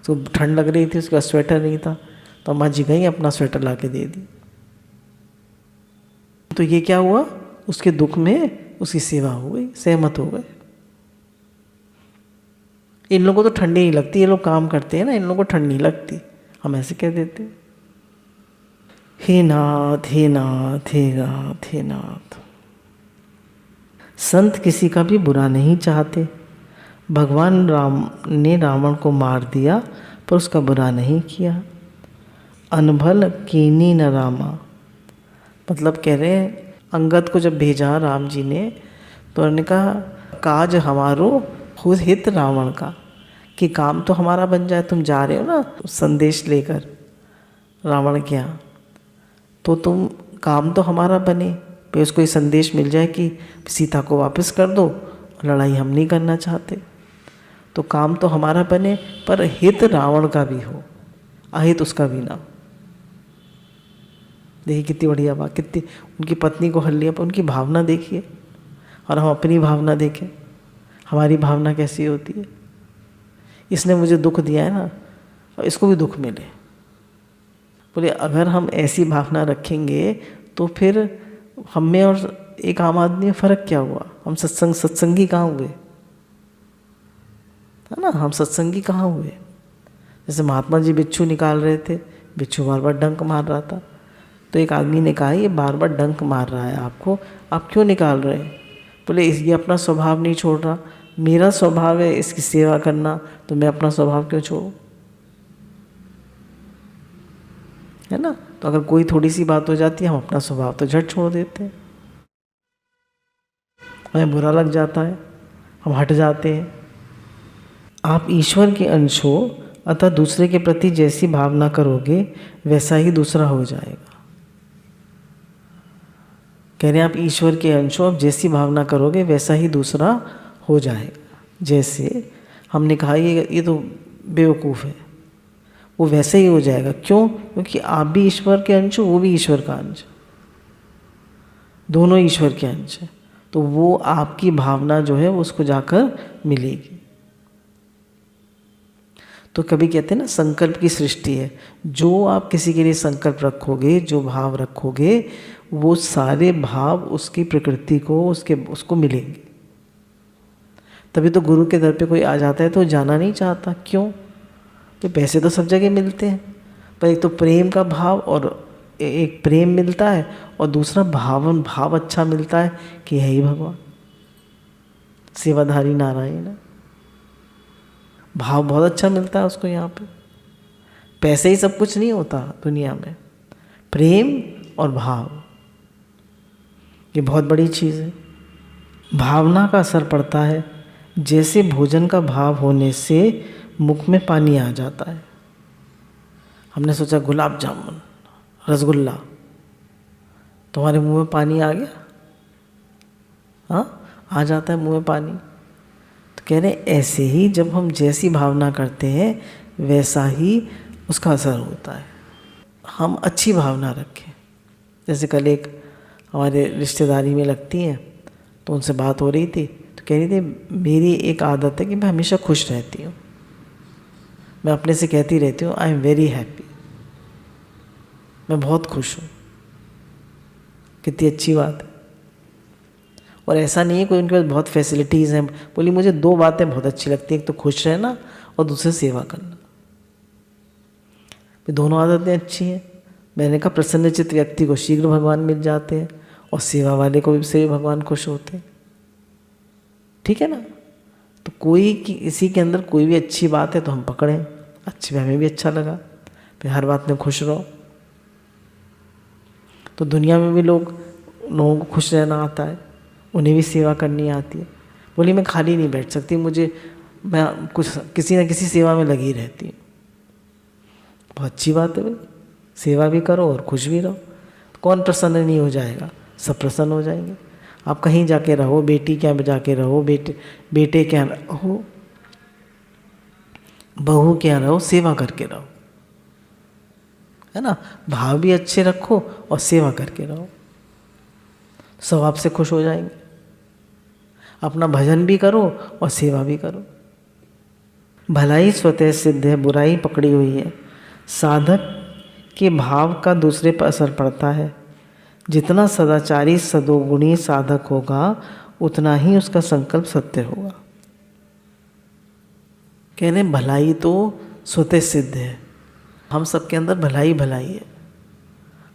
तो ठंड लग रही थी, उसका स्वेटर नहीं था, तो अम्मा जी गई अपना स्वेटर ला के दे दी। तो ये क्या हुआ, उसके दुख में उसकी सेवा हो गई, सहमत हो गए। इन लोगों को तो ठंडी नहीं लगती, ये लोग काम करते हैं ना, इन लोगों को ठंड नहीं लगती, हम ऐसे कह देते। हे नाथ हे नाथ हे नाथ हे नाथ। संत किसी का भी बुरा नहीं चाहते। भगवान राम ने रावण को मार दिया पर उसका बुरा नहीं किया। अनभल कीनी न रामा, मतलब कह रहे हैं अंगद को जब भेजा राम जी ने, तो उन्होंने कहा काज हमारो खुद हित रावण का, कि काम तो हमारा बन जाए, तुम जा रहे हो ना संदेश लेकर रावण के यहाँ, तो तुम काम तो हमारा बने, फिर उसको ये संदेश मिल जाए कि सीता को वापस कर दो, लड़ाई हम नहीं करना चाहते, तो काम तो हमारा बने, पर हित रावण का भी हो, अहित उसका भी ना हो। देखिए कितनी बढ़िया बात, कितनी उनकी पत्नी को हल लिया, पर उनकी भावना देखिए, और हम अपनी भावना देखें, हमारी भावना कैसी होती है। इसने मुझे दुख दिया है ना, और इसको भी दुख मिले। बोले अगर हम ऐसी भावना रखेंगे तो फिर हम में और एक आम आदमी में फ़र्क क्या हुआ। हम सत्संगी कहाँ हुए, है ना, हम सत्संगी कहाँ हुए। जैसे महात्मा जी बिच्छू निकाल रहे थे, बिच्छू बार बार डंक मार रहा था, तो एक आदमी ने कहा ये बार बार डंक मार रहा है आपको, आप क्यों निकाल रहे हैं। बोले ये अपना स्वभाव नहीं छोड़ रहा, मेरा स्वभाव है इसकी सेवा करना, तो मैं अपना स्वभाव क्यों छोड़ूं, है ना। तो अगर कोई थोड़ी सी बात हो जाती है, हम अपना स्वभाव तो झट छोड़ देते हैं, हमें बुरा लग जाता है, हम हट जाते हैं। आप ईश्वर के अंश हो, अतः दूसरे के प्रति जैसी भावना करोगे वैसा ही दूसरा हो जाएगा। कह रहे हैं आप ईश्वर के अंश हो, आप जैसी भावना करोगे वैसा ही दूसरा हो जाएगा। जैसे हमने कहा ये तो बेवकूफ़ है, वो वैसे ही हो जाएगा। क्यों, क्योंकि आप भी ईश्वर के अंश हो, वो भी ईश्वर का अंश, दोनों ईश्वर के अंश है, तो वो आपकी भावना जो है वो उसको जाकर मिलेगी। तो कभी कहते हैं ना संकल्प की सृष्टि है, जो आप किसी के लिए संकल्प रखोगे, जो भाव रखोगे, वो सारे भाव उसकी प्रकृति को उसको मिलेंगे। तभी तो गुरु के दर पे कोई आ जाता है तो जाना नहीं चाहता। क्यों, तो पैसे तो सब जगह मिलते हैं, पर एक तो प्रेम का भाव, और एक प्रेम मिलता है, और दूसरा भाव अच्छा मिलता है कि है ही भगवान, सेवाधारी नारायण है। भाव बहुत अच्छा मिलता है उसको यहाँ पे। पैसे ही सब कुछ नहीं होता दुनिया में, प्रेम और भाव ये बहुत बड़ी चीज़ है। भावना का असर पड़ता है, जैसे भोजन का भाव होने से मुख में पानी आ जाता है। हमने सोचा गुलाब जामुन, रसगुल्ला, तुम्हारे मुंह में पानी आ गया, हाँ आ जाता है मुंह में पानी। तो कह रहे ऐसे ही जब हम जैसी भावना करते हैं वैसा ही उसका असर होता है। हम अच्छी भावना रखें। जैसे कल एक हमारे रिश्तेदारी में लगती हैं, तो उनसे बात हो रही थी, तो कह रही थी मेरी एक आदत है कि मैं हमेशा खुश रहती हूँ, मैं अपने से कहती रहती हूँ आई एम वेरी हैप्पी, मैं बहुत खुश हूँ। कितनी अच्छी बात है। और ऐसा नहीं है कोई उनके पास बहुत फैसिलिटीज़ हैं। बोली मुझे दो बातें बहुत अच्छी लगती हैं, एक तो खुश रहना और दूसरे सेवा करना। दोनों आदतें अच्छी हैं। मैंने कहा प्रसन्नचित्त व्यक्ति को शीघ्र भगवान मिल जाते हैं, और सेवा वाले को भी से भगवान खुश होते हैं। ठीक है ना। तो कोई किसी के अंदर कोई भी अच्छी बात है तो हम पकड़ें, अच्छी हमें भी अच्छा लगा, फिर हर बात में खुश रहो। तो दुनिया में भी लोगों को खुश रहना आता है, उन्हें भी सेवा करनी आती है। बोली मैं खाली नहीं बैठ सकती, मैं कुछ किसी न किसी सेवा में लगी रहती हूँ। बहुत अच्छी बात है भाई, सेवा भी करो और खुश भी रहो। कौन प्रसन्न नहीं हो जाएगा, सब प्रसन्न हो जाएंगे। आप कहीं जाके रहो, बेटी के यहाँ जाके रहो, बेटे के यहाँ रहो, बहू के यहाँ रहो, सेवा करके रहो, है ना। भाव भी अच्छे रखो और सेवा करके रहो, सब आपसे खुश हो जाएंगे। अपना भजन भी करो और सेवा भी करो। भलाई स्वतः सिद्ध है, बुराई पकड़ी हुई है। साधक के भाव का दूसरे पर असर पड़ता है। जितना सदाचारी सदोगुणी साधक होगा उतना ही उसका संकल्प सत्य होगा। कहने भलाई तो स्वतः सिद्ध है, हम सबके अंदर भलाई भलाई है।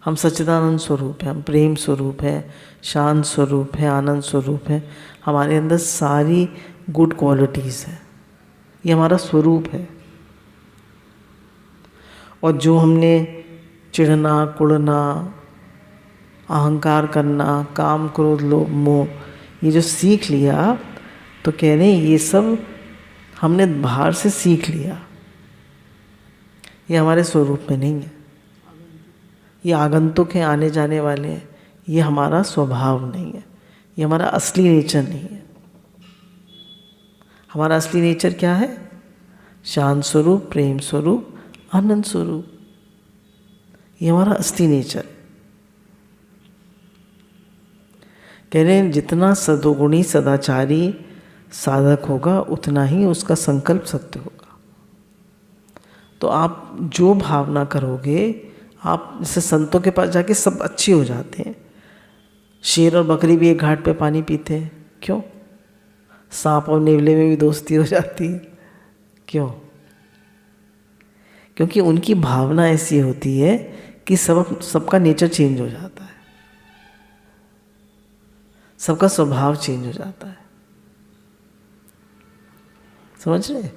हम सच्चिदानंद स्वरूप हैं, हम प्रेम स्वरूप हैं, शांत स्वरूप हैं, आनंद स्वरूप हैं। हमारे अंदर सारी गुड क्वालिटीज़ हैं, ये हमारा स्वरूप है। और जो हमने चिढ़ना, कुढ़ना, अहंकार करना, काम, क्रोध, लोभ, मोह, ये जो सीख लिया, तो कह रहे हैं ये सब हमने बाहर से सीख लिया, ये हमारे स्वरूप में नहीं है। ये आगंतुक हैं, आने जाने वाले हैं, ये हमारा स्वभाव नहीं है, ये हमारा असली नेचर नहीं है। हमारा असली नेचर क्या है? शांत स्वरूप, प्रेम स्वरूप, आनंद स्वरूप, ये हमारा असली नेचर। कह रहे हैं जितना सदोगुणी सदाचारी साधक होगा उतना ही उसका संकल्प सत्य होगा। तो आप जो भावना करोगे, आप जैसे संतों के पास जाके सब अच्छे हो जाते हैं। शेर और बकरी भी एक घाट पे पानी पीते हैं, क्यों? सांप और नेवले में भी दोस्ती हो जाती है, क्यों? क्योंकि उनकी भावना ऐसी होती है कि सबका नेचर चेंज हो जाता है, सबका स्वभाव चेंज हो जाता है। समझ रहे?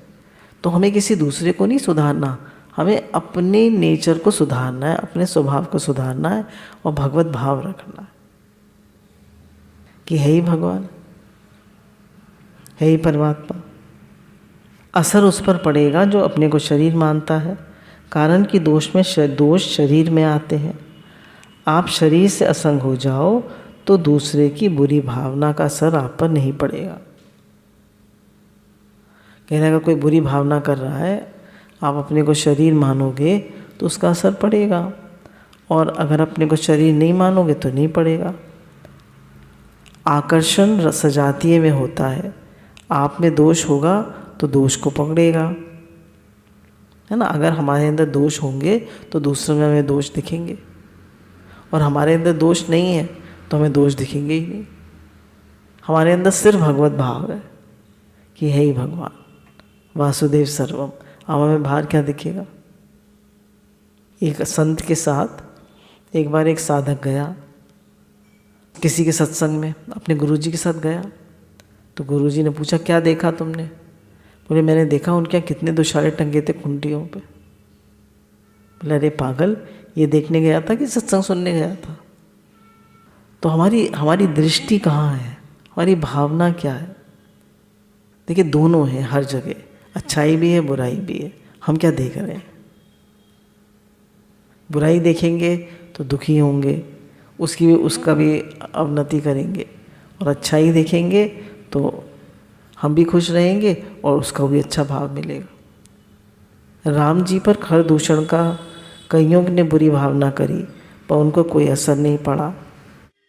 तो हमें किसी दूसरे को नहीं सुधारना, हमें अपने नेचर को सुधारना है, अपने स्वभाव को सुधारना है और भगवत भाव रखना है कि है ही भगवान, है ही परमात्मा। असर उस पर पड़ेगा जो अपने को शरीर मानता है, कारण कि दोष शरीर में आते हैं। आप शरीर से असंग हो जाओ तो दूसरे की बुरी भावना का असर आप पर नहीं पड़ेगा। कहने अगर कोई बुरी भावना कर रहा है, आप अपने को शरीर मानोगे तो उसका असर पड़ेगा, और अगर अपने को शरीर नहीं मानोगे तो नहीं पड़ेगा। आकर्षण सजातीय में होता है, आप में दोष होगा तो दोष को पकड़ेगा, है ना। अगर हमारे अंदर दोष होंगे तो दूसरों में हमें दोष दिखेंगे, और हमारे अंदर दोष नहीं है तो हमें दोष दिखेंगे ही नहीं। हमारे अंदर सिर्फ भगवत भाव है कि है ही भगवान, वासुदेव सर्वम। अब हमें बाहर क्या दिखेगा? एक संत के साथ एक बार एक साधक गया किसी के सत्संग में, अपने गुरुजी के साथ गया। तो गुरुजी ने पूछा क्या देखा तुमने? बोले मैंने देखा उनके यहाँ कितने दुशाले टंगे थे कुंडियों पे। बोले अरे पागल, ये देखने गया था कि सत्संग सुनने गया था? तो हमारी दृष्टि कहाँ है, हमारी भावना क्या है? देखिए दोनों हैं हर जगह, अच्छाई भी है बुराई भी है। हम क्या देख रहे हैं? बुराई देखेंगे तो दुखी होंगे, उसका भी अवनति करेंगे, और अच्छाई देखेंगे तो हम भी खुश रहेंगे और उसका भी अच्छा भाव मिलेगा। राम जी पर खर दूषण का कईयों ने बुरी भावना करी पर उनको कोई असर नहीं पड़ा।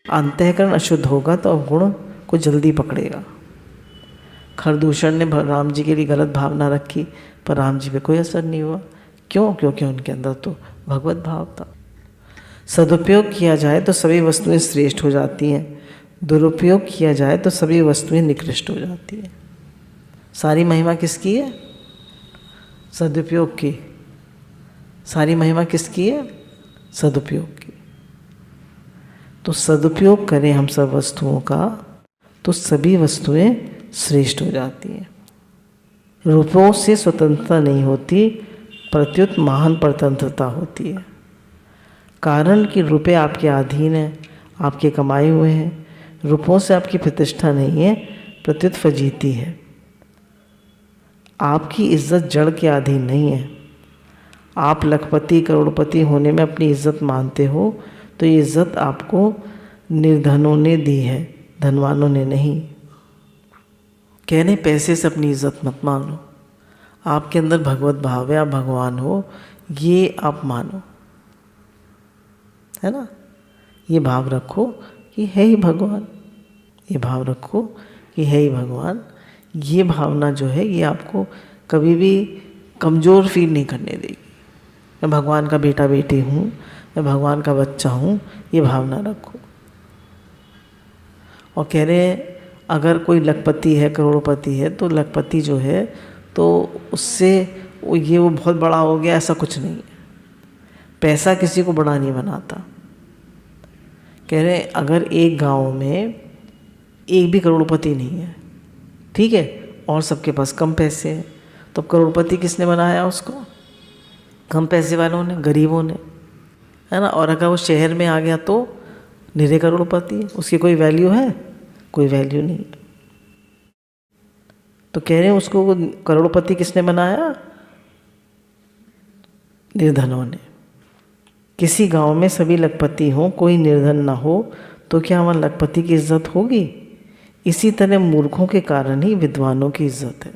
अंतःकरण अशुद्ध होगा तो अवगुण को जल्दी पकड़ेगा। खरदूषण ने राम जी के लिए गलत भावना रखी पर राम जी पे कोई असर नहीं हुआ। क्यों? क्योंकि उनके अंदर तो भगवत भाव था। सदुपयोग किया जाए तो सभी वस्तुएं श्रेष्ठ हो जाती हैं, दुरुपयोग किया जाए तो सभी वस्तुएं निकृष्ट हो जाती हैं। सारी महिमा किसकी है? सदुपयोग की। सारी महिमा किसकी है? सदुपयोग की। तो सदुपयोग करें हम सब वस्तुओं का तो सभी वस्तुएं श्रेष्ठ हो जाती है। रुपयों से स्वतंत्रता नहीं होती, प्रत्युत महान परतंत्रता होती है। कारण कि रुपए आपके अधीन हैं, आपके कमाए हुए हैं। रुपयों से आपकी प्रतिष्ठा नहीं है, प्रत्युत फजीती है। आपकी इज्जत जड़ के अधीन नहीं है। आप लखपति करोड़पति होने में अपनी इज्जत मानते हो, तो ये इज्जत आपको निर्धनों ने दी है, धनवानों ने नहीं। कहने पैसे से अपनी इज्जत मत मानो। आपके अंदर भगवत भाव है, आप भगवान हो, ये आप मानो, है ना। ये भाव रखो कि है ही भगवान, ये भाव रखो कि है ही भगवान। ये भावना जो है ये आपको कभी भी कमज़ोर फील नहीं करने देगी। मैं भगवान का बेटा बेटी हूँ, मैं भगवान का बच्चा हूँ, ये भावना रखो। और कह रहे हैं अगर कोई लखपति है, करोड़पति है, तो लखपति जो है तो उससे वो बहुत बड़ा हो गया, ऐसा कुछ नहीं है। पैसा किसी को बड़ा नहीं बनाता। कह रहे अगर एक गांव में एक भी करोड़पति नहीं है, ठीक है, और सबके पास कम पैसे हैं, तो करोड़पति किसने बनाया उसको? कम पैसे वालों ने, गरीबों ने, है ना। और अगर वो शहर में आ गया तो निरे करोड़पति, उसकी कोई वैल्यू है? कोई वैल्यू नहीं। तो कह रहे हैं उसको करोड़पति किसने बनाया? निर्धनों ने। किसी गांव में सभी लखपति हों, कोई निर्धन ना हो, तो क्या वहाँ लखपति की इज्जत होगी? इसी तरह मूर्खों के कारण ही विद्वानों की इज्जत है।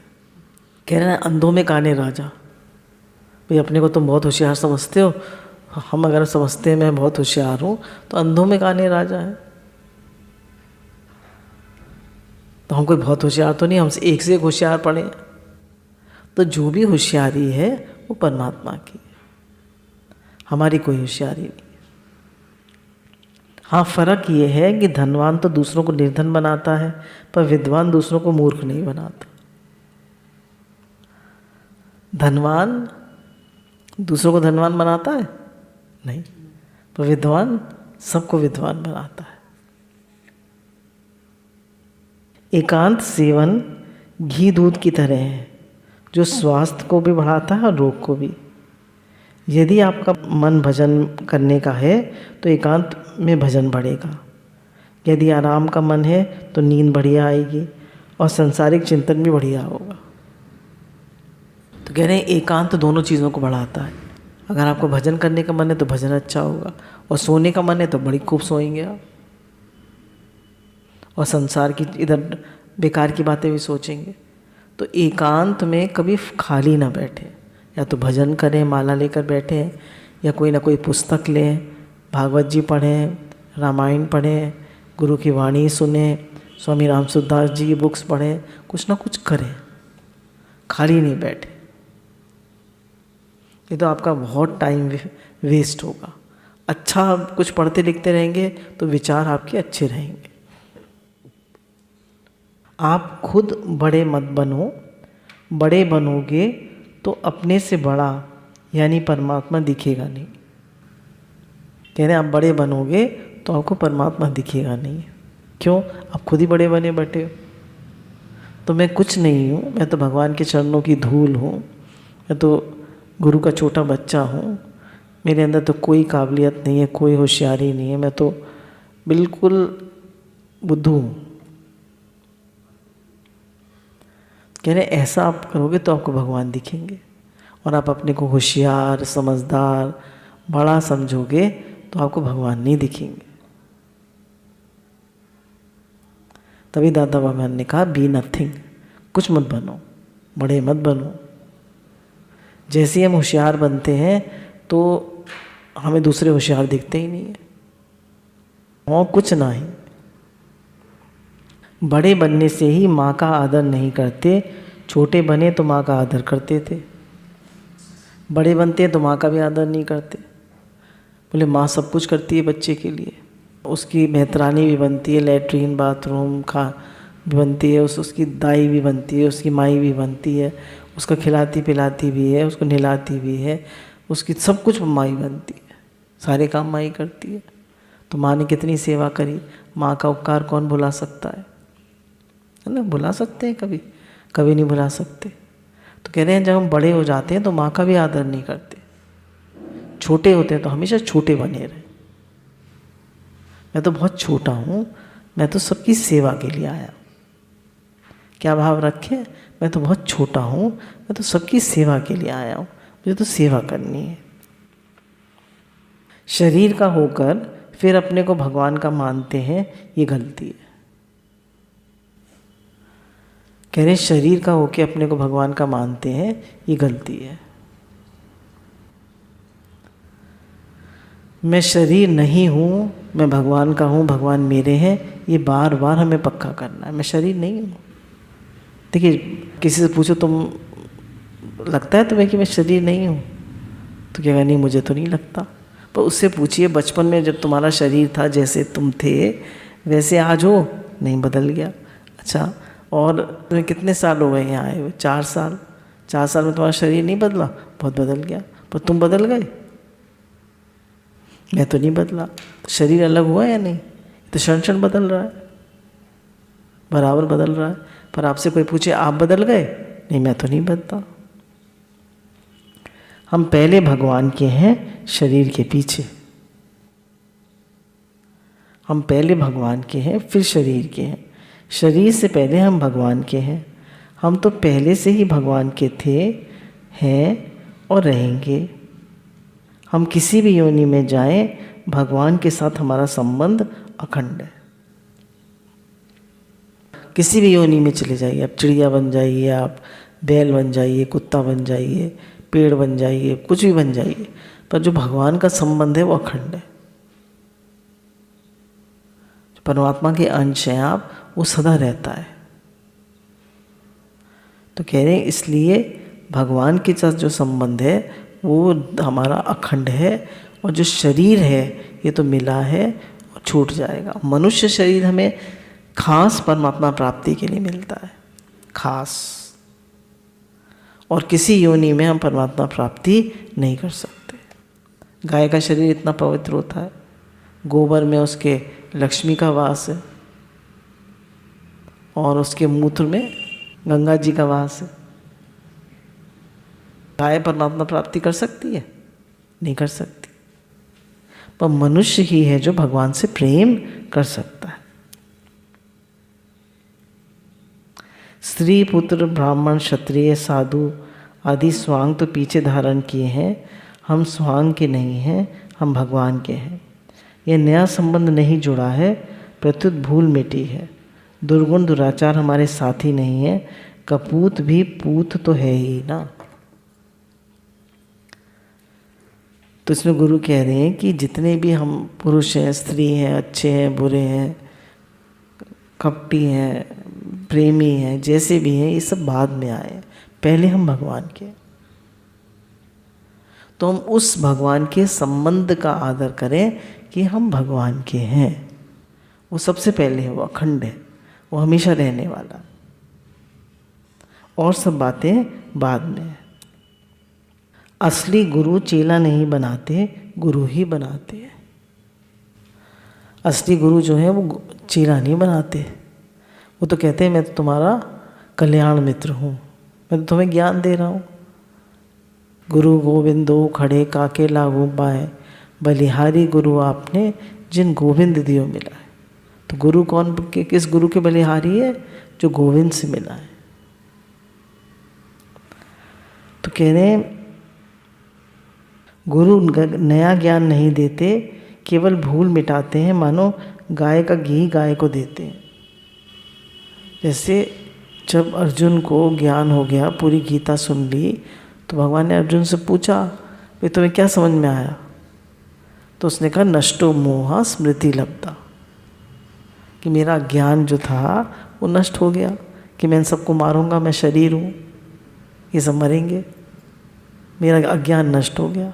कह रहे हैं अंधों में काने राजा। भाई अपने को तुम बहुत होशियार समझते हो, हम अगर समझते हैं मैं बहुत होशियार हूँ, तो अंधों में काने राजा है। तो हम कोई बहुत होशियार तो नहीं, हमसे एक से एक होशियार पड़े। तो जो भी होशियारी है वो परमात्मा की है, हमारी कोई होशियारी नहीं। हाँ, फर्क ये है कि धनवान तो दूसरों को निर्धन बनाता है, पर विद्वान दूसरों को मूर्ख नहीं बनाता। धनवान दूसरों को धनवान बनाता है नहीं, पर विद्वान सबको विद्वान बनाता है। एकांत सेवन घी दूध की तरह है, जो स्वास्थ्य को भी बढ़ाता है और रोग को भी। यदि आपका मन भजन करने का है तो एकांत में भजन बढ़ेगा। यदि आराम का मन है तो नींद बढ़िया आएगी और सांसारिक चिंतन भी बढ़िया होगा। तो कह रहे हैं एकांत दोनों चीज़ों को बढ़ाता है। अगर आपको भजन करने का मन है तो भजन अच्छा होगा, और सोने का मन है तो बड़ी खूब सोएंगे आप, और संसार की इधर बेकार की बातें भी सोचेंगे। तो एकांत में कभी खाली ना बैठे, या तो भजन करें, माला लेकर बैठें, या कोई ना कोई पुस्तक लें, भागवत जी पढ़ें, रामायण पढ़ें, गुरु की वाणी सुने, स्वामी राम सुखदास जी की बुक्स पढ़ें, कुछ ना कुछ करें, खाली नहीं बैठे। ये तो आपका बहुत टाइम वेस्ट होगा। अच्छा कुछ पढ़ते लिखते रहेंगे तो विचार आपके अच्छे रहेंगे। आप खुद बड़े मत बनो, बड़े बनोगे तो अपने से बड़ा यानी परमात्मा दिखेगा नहीं। कह रहे आप बड़े बनोगे तो आपको परमात्मा दिखेगा नहीं। क्यों? आप खुद ही बड़े बने बैठे हो। तो मैं कुछ नहीं हूँ, मैं तो भगवान के चरणों की धूल हूँ, मैं तो गुरु का छोटा बच्चा हूँ, मेरे अंदर तो कोई काबिलियत नहीं है, कोई होशियारी नहीं है, मैं तो बिल्कुल बुद्धू हूँ। कह रहे ऐसा आप करोगे तो आपको भगवान दिखेंगे, और आप अपने को होशियार, समझदार, बड़ा समझोगे तो आपको भगवान नहीं दिखेंगे। तभी दादा भगवान ने कहा बी नथिंग, कुछ मत बनो, बड़े मत बनो। जैसे ही हम होशियार बनते हैं तो हमें दूसरे होशियार दिखते ही नहीं है, और कुछ ना ही। बड़े बनने से ही माँ का आदर नहीं करते, छोटे बने तो माँ का आदर करते थे। बड़े बनते हैं तो माँ का भी आदर नहीं करते। बोले माँ सब कुछ करती है बच्चे के लिए, उसकी मेहतरानी भी बनती है, लैट्रीन बाथरूम का भी बनती है, उसकी दाई भी बनती है, उसकी माई भी बनती है, उसका खिलाती पिलाती भी है, उसको नहलाती भी है, उसकी सब कुछ माई बनती है, सारे काम माई करती है। तो माँ ने कितनी सेवा करी, माँ का उपकार कौन भुला सकता है। है ना, भुला सकते हैं कभी, कभी नहीं भुला सकते। तो कह रहे हैं जब हम बड़े हो जाते हैं तो माँ का भी आदर नहीं करते, छोटे होते हैं तो हमेशा छोटे बने रहे। मैं तो बहुत छोटा हूँ, मैं तो सबकी सेवा के लिए आया। क्या भाव रखे, मैं तो बहुत छोटा हूँ, मैं तो सबकी सेवा के लिए आया हूँ, मुझे तो सेवा करनी है। शरीर का होकर फिर अपने को भगवान का मानते हैं, ये गलती है। कह रहे शरीर का होके अपने को भगवान का मानते हैं, ये गलती है। मैं शरीर नहीं हूँ, मैं भगवान का हूँ, भगवान मेरे हैं, ये बार बार हमें पक्का करना है। मैं शरीर नहीं हूँ। देखिए, किसी से पूछो तुम लगता है तुम्हें कि मैं शरीर नहीं हूँ, तो कहेगा नहीं मुझे तो नहीं लगता। पर उससे पूछिए बचपन में जब तुम्हारा शरीर था, जैसे तुम थे वैसे आज हो? नहीं, बदल गया। अच्छा, और तुम्हें कितने साल हो गए यहाँ आए हुए? 4 साल। 4 साल में तुम्हारा शरीर नहीं बदला? बहुत बदल गया। पर तुम बदल गए? मैं तो नहीं बदला। तो शरीर अलग हुआ या नहीं? तो क्षण क्षण बदल रहा है, बराबर बदल रहा है। पर आपसे कोई पूछे आप बदल गए? नहीं, मैं तो नहीं बदलता। हम पहले भगवान के हैं, शरीर के पीछे। हम पहले भगवान के हैं, फिर शरीर के हैं। शरीर से पहले हम भगवान के हैं। हम तो पहले से ही भगवान के थे, हैं और रहेंगे। हम किसी भी योनि में जाएं, भगवान के साथ हमारा संबंध अखंड है। किसी भी योनि में चले जाइए, आप चिड़िया बन जाइए, आप बैल बन जाइए, कुत्ता बन जाइए, पेड़ बन जाइए, कुछ भी बन जाइए, पर जो भगवान का संबंध है वो अखंड है। जो परमात्मा के अंश हैं आप, वो सदा रहता है। तो कह रहे हैं इसलिए भगवान के साथ जो संबंध है वो हमारा अखंड है, और जो शरीर है ये तो मिला है और छूट जाएगा। मनुष्य शरीर हमें खास परमात्मा प्राप्ति के लिए मिलता है, खास। और किसी योनि में हम परमात्मा प्राप्ति नहीं कर सकते। गाय का शरीर इतना पवित्र होता है, गोबर में उसके लक्ष्मी का वास है, और उसके मूत्र में गंगा जी का वास है। गाय परमात्मा प्राप्ति कर सकती है? नहीं कर सकती। पर मनुष्य ही है जो भगवान से प्रेम कर सकता है। स्त्री, पुत्र, ब्राह्मण, क्षत्रिय, साधु आदि स्वांग तो पीछे धारण किए हैं। हम स्वांग के नहीं हैं, हम भगवान के हैं। यह नया संबंध नहीं जुड़ा है, प्रत्युत भूल मिटी है। दुर्गुण दुराचार हमारे साथी नहीं है, कपूत भी पूत तो है ही ना। तो इसमें गुरु कह रहे हैं कि जितने भी हम पुरुष हैं, स्त्री हैं, अच्छे हैं, बुरे हैं, कपटी हैं, प्रेमी हैं, जैसे भी हैं, ये सब बाद में आए, पहले हम भगवान के। तो हम उस भगवान के संबंध का आदर करें कि हम भगवान के हैं। वो सबसे पहले है, वो अखंड है, वो हमेशा रहने वाला, और सब बातें बाद में। असली गुरु चेला नहीं बनाते, गुरु ही बनाते हैं। असली गुरु जो है वो चेला नहीं बनाते, वो तो कहते हैं मैं तो तुम्हारा कल्याण मित्र हूँ, मैं तो तुम्हें ज्ञान दे रहा हूँ। गुरु गोविंदो खड़े काके लागू पाए, बलिहारी गुरु आपने जिन गोविंद दियो मिला है। तो गुरु कौन, किस गुरु के बलिहारी है? जो गोविंद से मिला है। तो कह रहे हैं गुरु नया ज्ञान नहीं देते, केवल भूल मिटाते हैं, मानो गाय का घी गाय को देते हैं। जैसे जब अर्जुन को ज्ञान हो गया, पूरी गीता सुन ली, तो भगवान ने अर्जुन से पूछा भाई तुम्हें क्या समझ में आया? तो उसने कहा नष्टो मोहा स्मृति लब्धा, कि मेरा ज्ञान जो था वो नष्ट हो गया, कि मैं इन सबको मारूंगा, मैं शरीर हूँ, ये सब मरेंगे, मेरा अज्ञान नष्ट हो गया,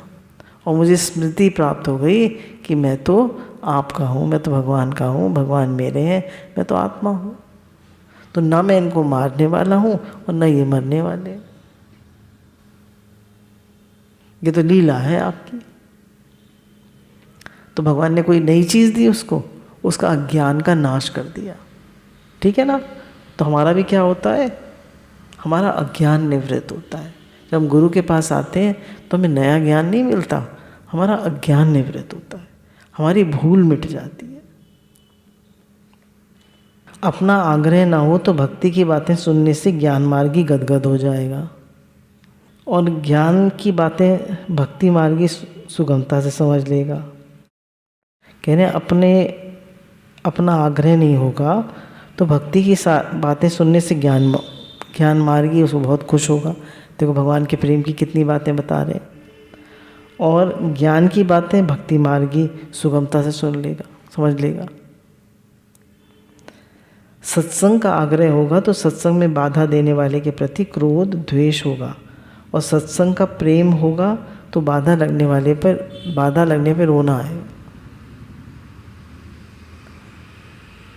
और मुझे स्मृति प्राप्त हो गई कि मैं तो आपका हूँ, मैं तो भगवान का हूँ, भगवान मेरे हैं, मैं तो आत्मा हूँ। तो ना मैं इनको मारने वाला हूँ और ना ये मरने वाले। ये तो लीला है आपकी। तो भगवान ने कोई नई चीज़ दी उसको, उसका अज्ञान का नाश कर दिया, ठीक है ना। तो हमारा भी क्या होता है, हमारा अज्ञान निवृत्त होता है। जब हम गुरु के पास आते हैं तो हमें नया ज्ञान नहीं मिलता, हमारा अज्ञान निवृत्त होता है, हमारी भूल मिट जाती है। अपना आग्रह ना हो तो भक्ति की बातें सुनने से ज्ञान मार्गी गदगद हो जाएगा, और ज्ञान की बातें भक्ति मार्गी सुगमता से समझ लेगा। कहने अपना आग्रह नहीं होगा तो भक्ति की बातें सुनने से ज्ञान मार्गी उसको बहुत खुश होगा। देखो भगवान के प्रेम की कितनी बातें बता रहे हैं, और ज्ञान की बातें भक्ति मार्गी सुगमता से सुन लेगा, समझ लेगा। सत्संग का आग्रह होगा तो सत्संग में बाधा देने वाले के प्रति क्रोध द्वेष होगा, और सत्संग का प्रेम होगा तो बाधा लगने पर रोना आएगा।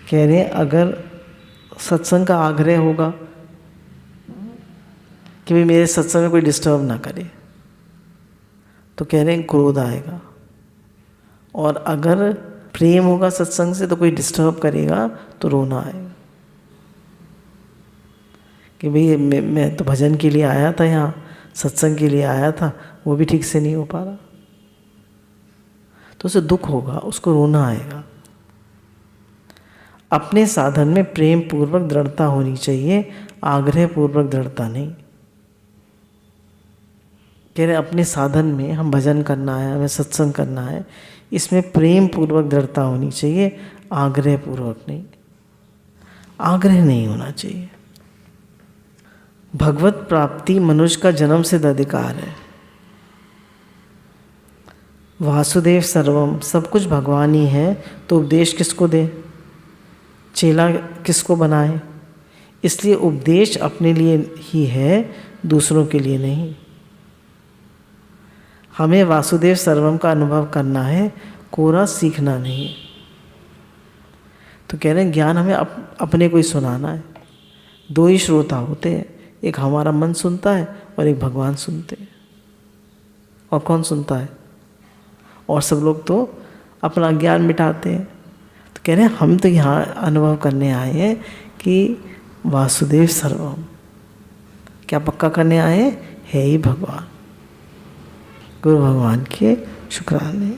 कह रहे हैं अगर सत्संग का आग्रह होगा कि भाई मेरे सत्संग में कोई डिस्टर्ब ना करे, तो कह रहे हैं क्रोध आएगा, और अगर प्रेम होगा सत्संग से तो कोई डिस्टर्ब करेगा तो रोना आएगा कि भाई मैं तो भजन के लिए आया था, यहाँ सत्संग के लिए आया था, वो भी ठीक से नहीं हो पा रहा, तो उसे दुख होगा, उसको रोना आएगा। अपने साधन में प्रेम पूर्वक दृढ़ता होनी चाहिए, आग्रह पूर्वक दृढ़ता नहीं। कह रहे अपने साधन में हम भजन करना है, हमें सत्संग करना है, इसमें प्रेम पूर्वक दृढ़ता होनी चाहिए, आग्रह पूर्वक नहीं, आग्रह नहीं होना चाहिए। भगवत प्राप्ति मनुष्य का जन्म सिद्ध अधिकार है। वासुदेव सर्वम, सब कुछ भगवान ही है, तो उपदेश किसको दे, चेला किसको बनाए। इसलिए उपदेश अपने लिए ही है, दूसरों के लिए नहीं। हमें वासुदेव सर्वम का अनुभव करना है, कोरा सीखना नहीं। तो कह रहे हैं ज्ञान हमें अपने को ही सुनाना है। दो ही श्रोता होते हैं, एक हमारा मन सुनता है और एक भगवान सुनते हैं। और कौन सुनता है, और सब लोग तो अपना ज्ञान मिटाते हैं। तो कह रहे हैं हम तो यहाँ अनुभव करने आए हैं कि वासुदेव सर्वम, क्या पक्का करने आए हैं, है ही भगवान। गुरु भगवान के शुक्राने।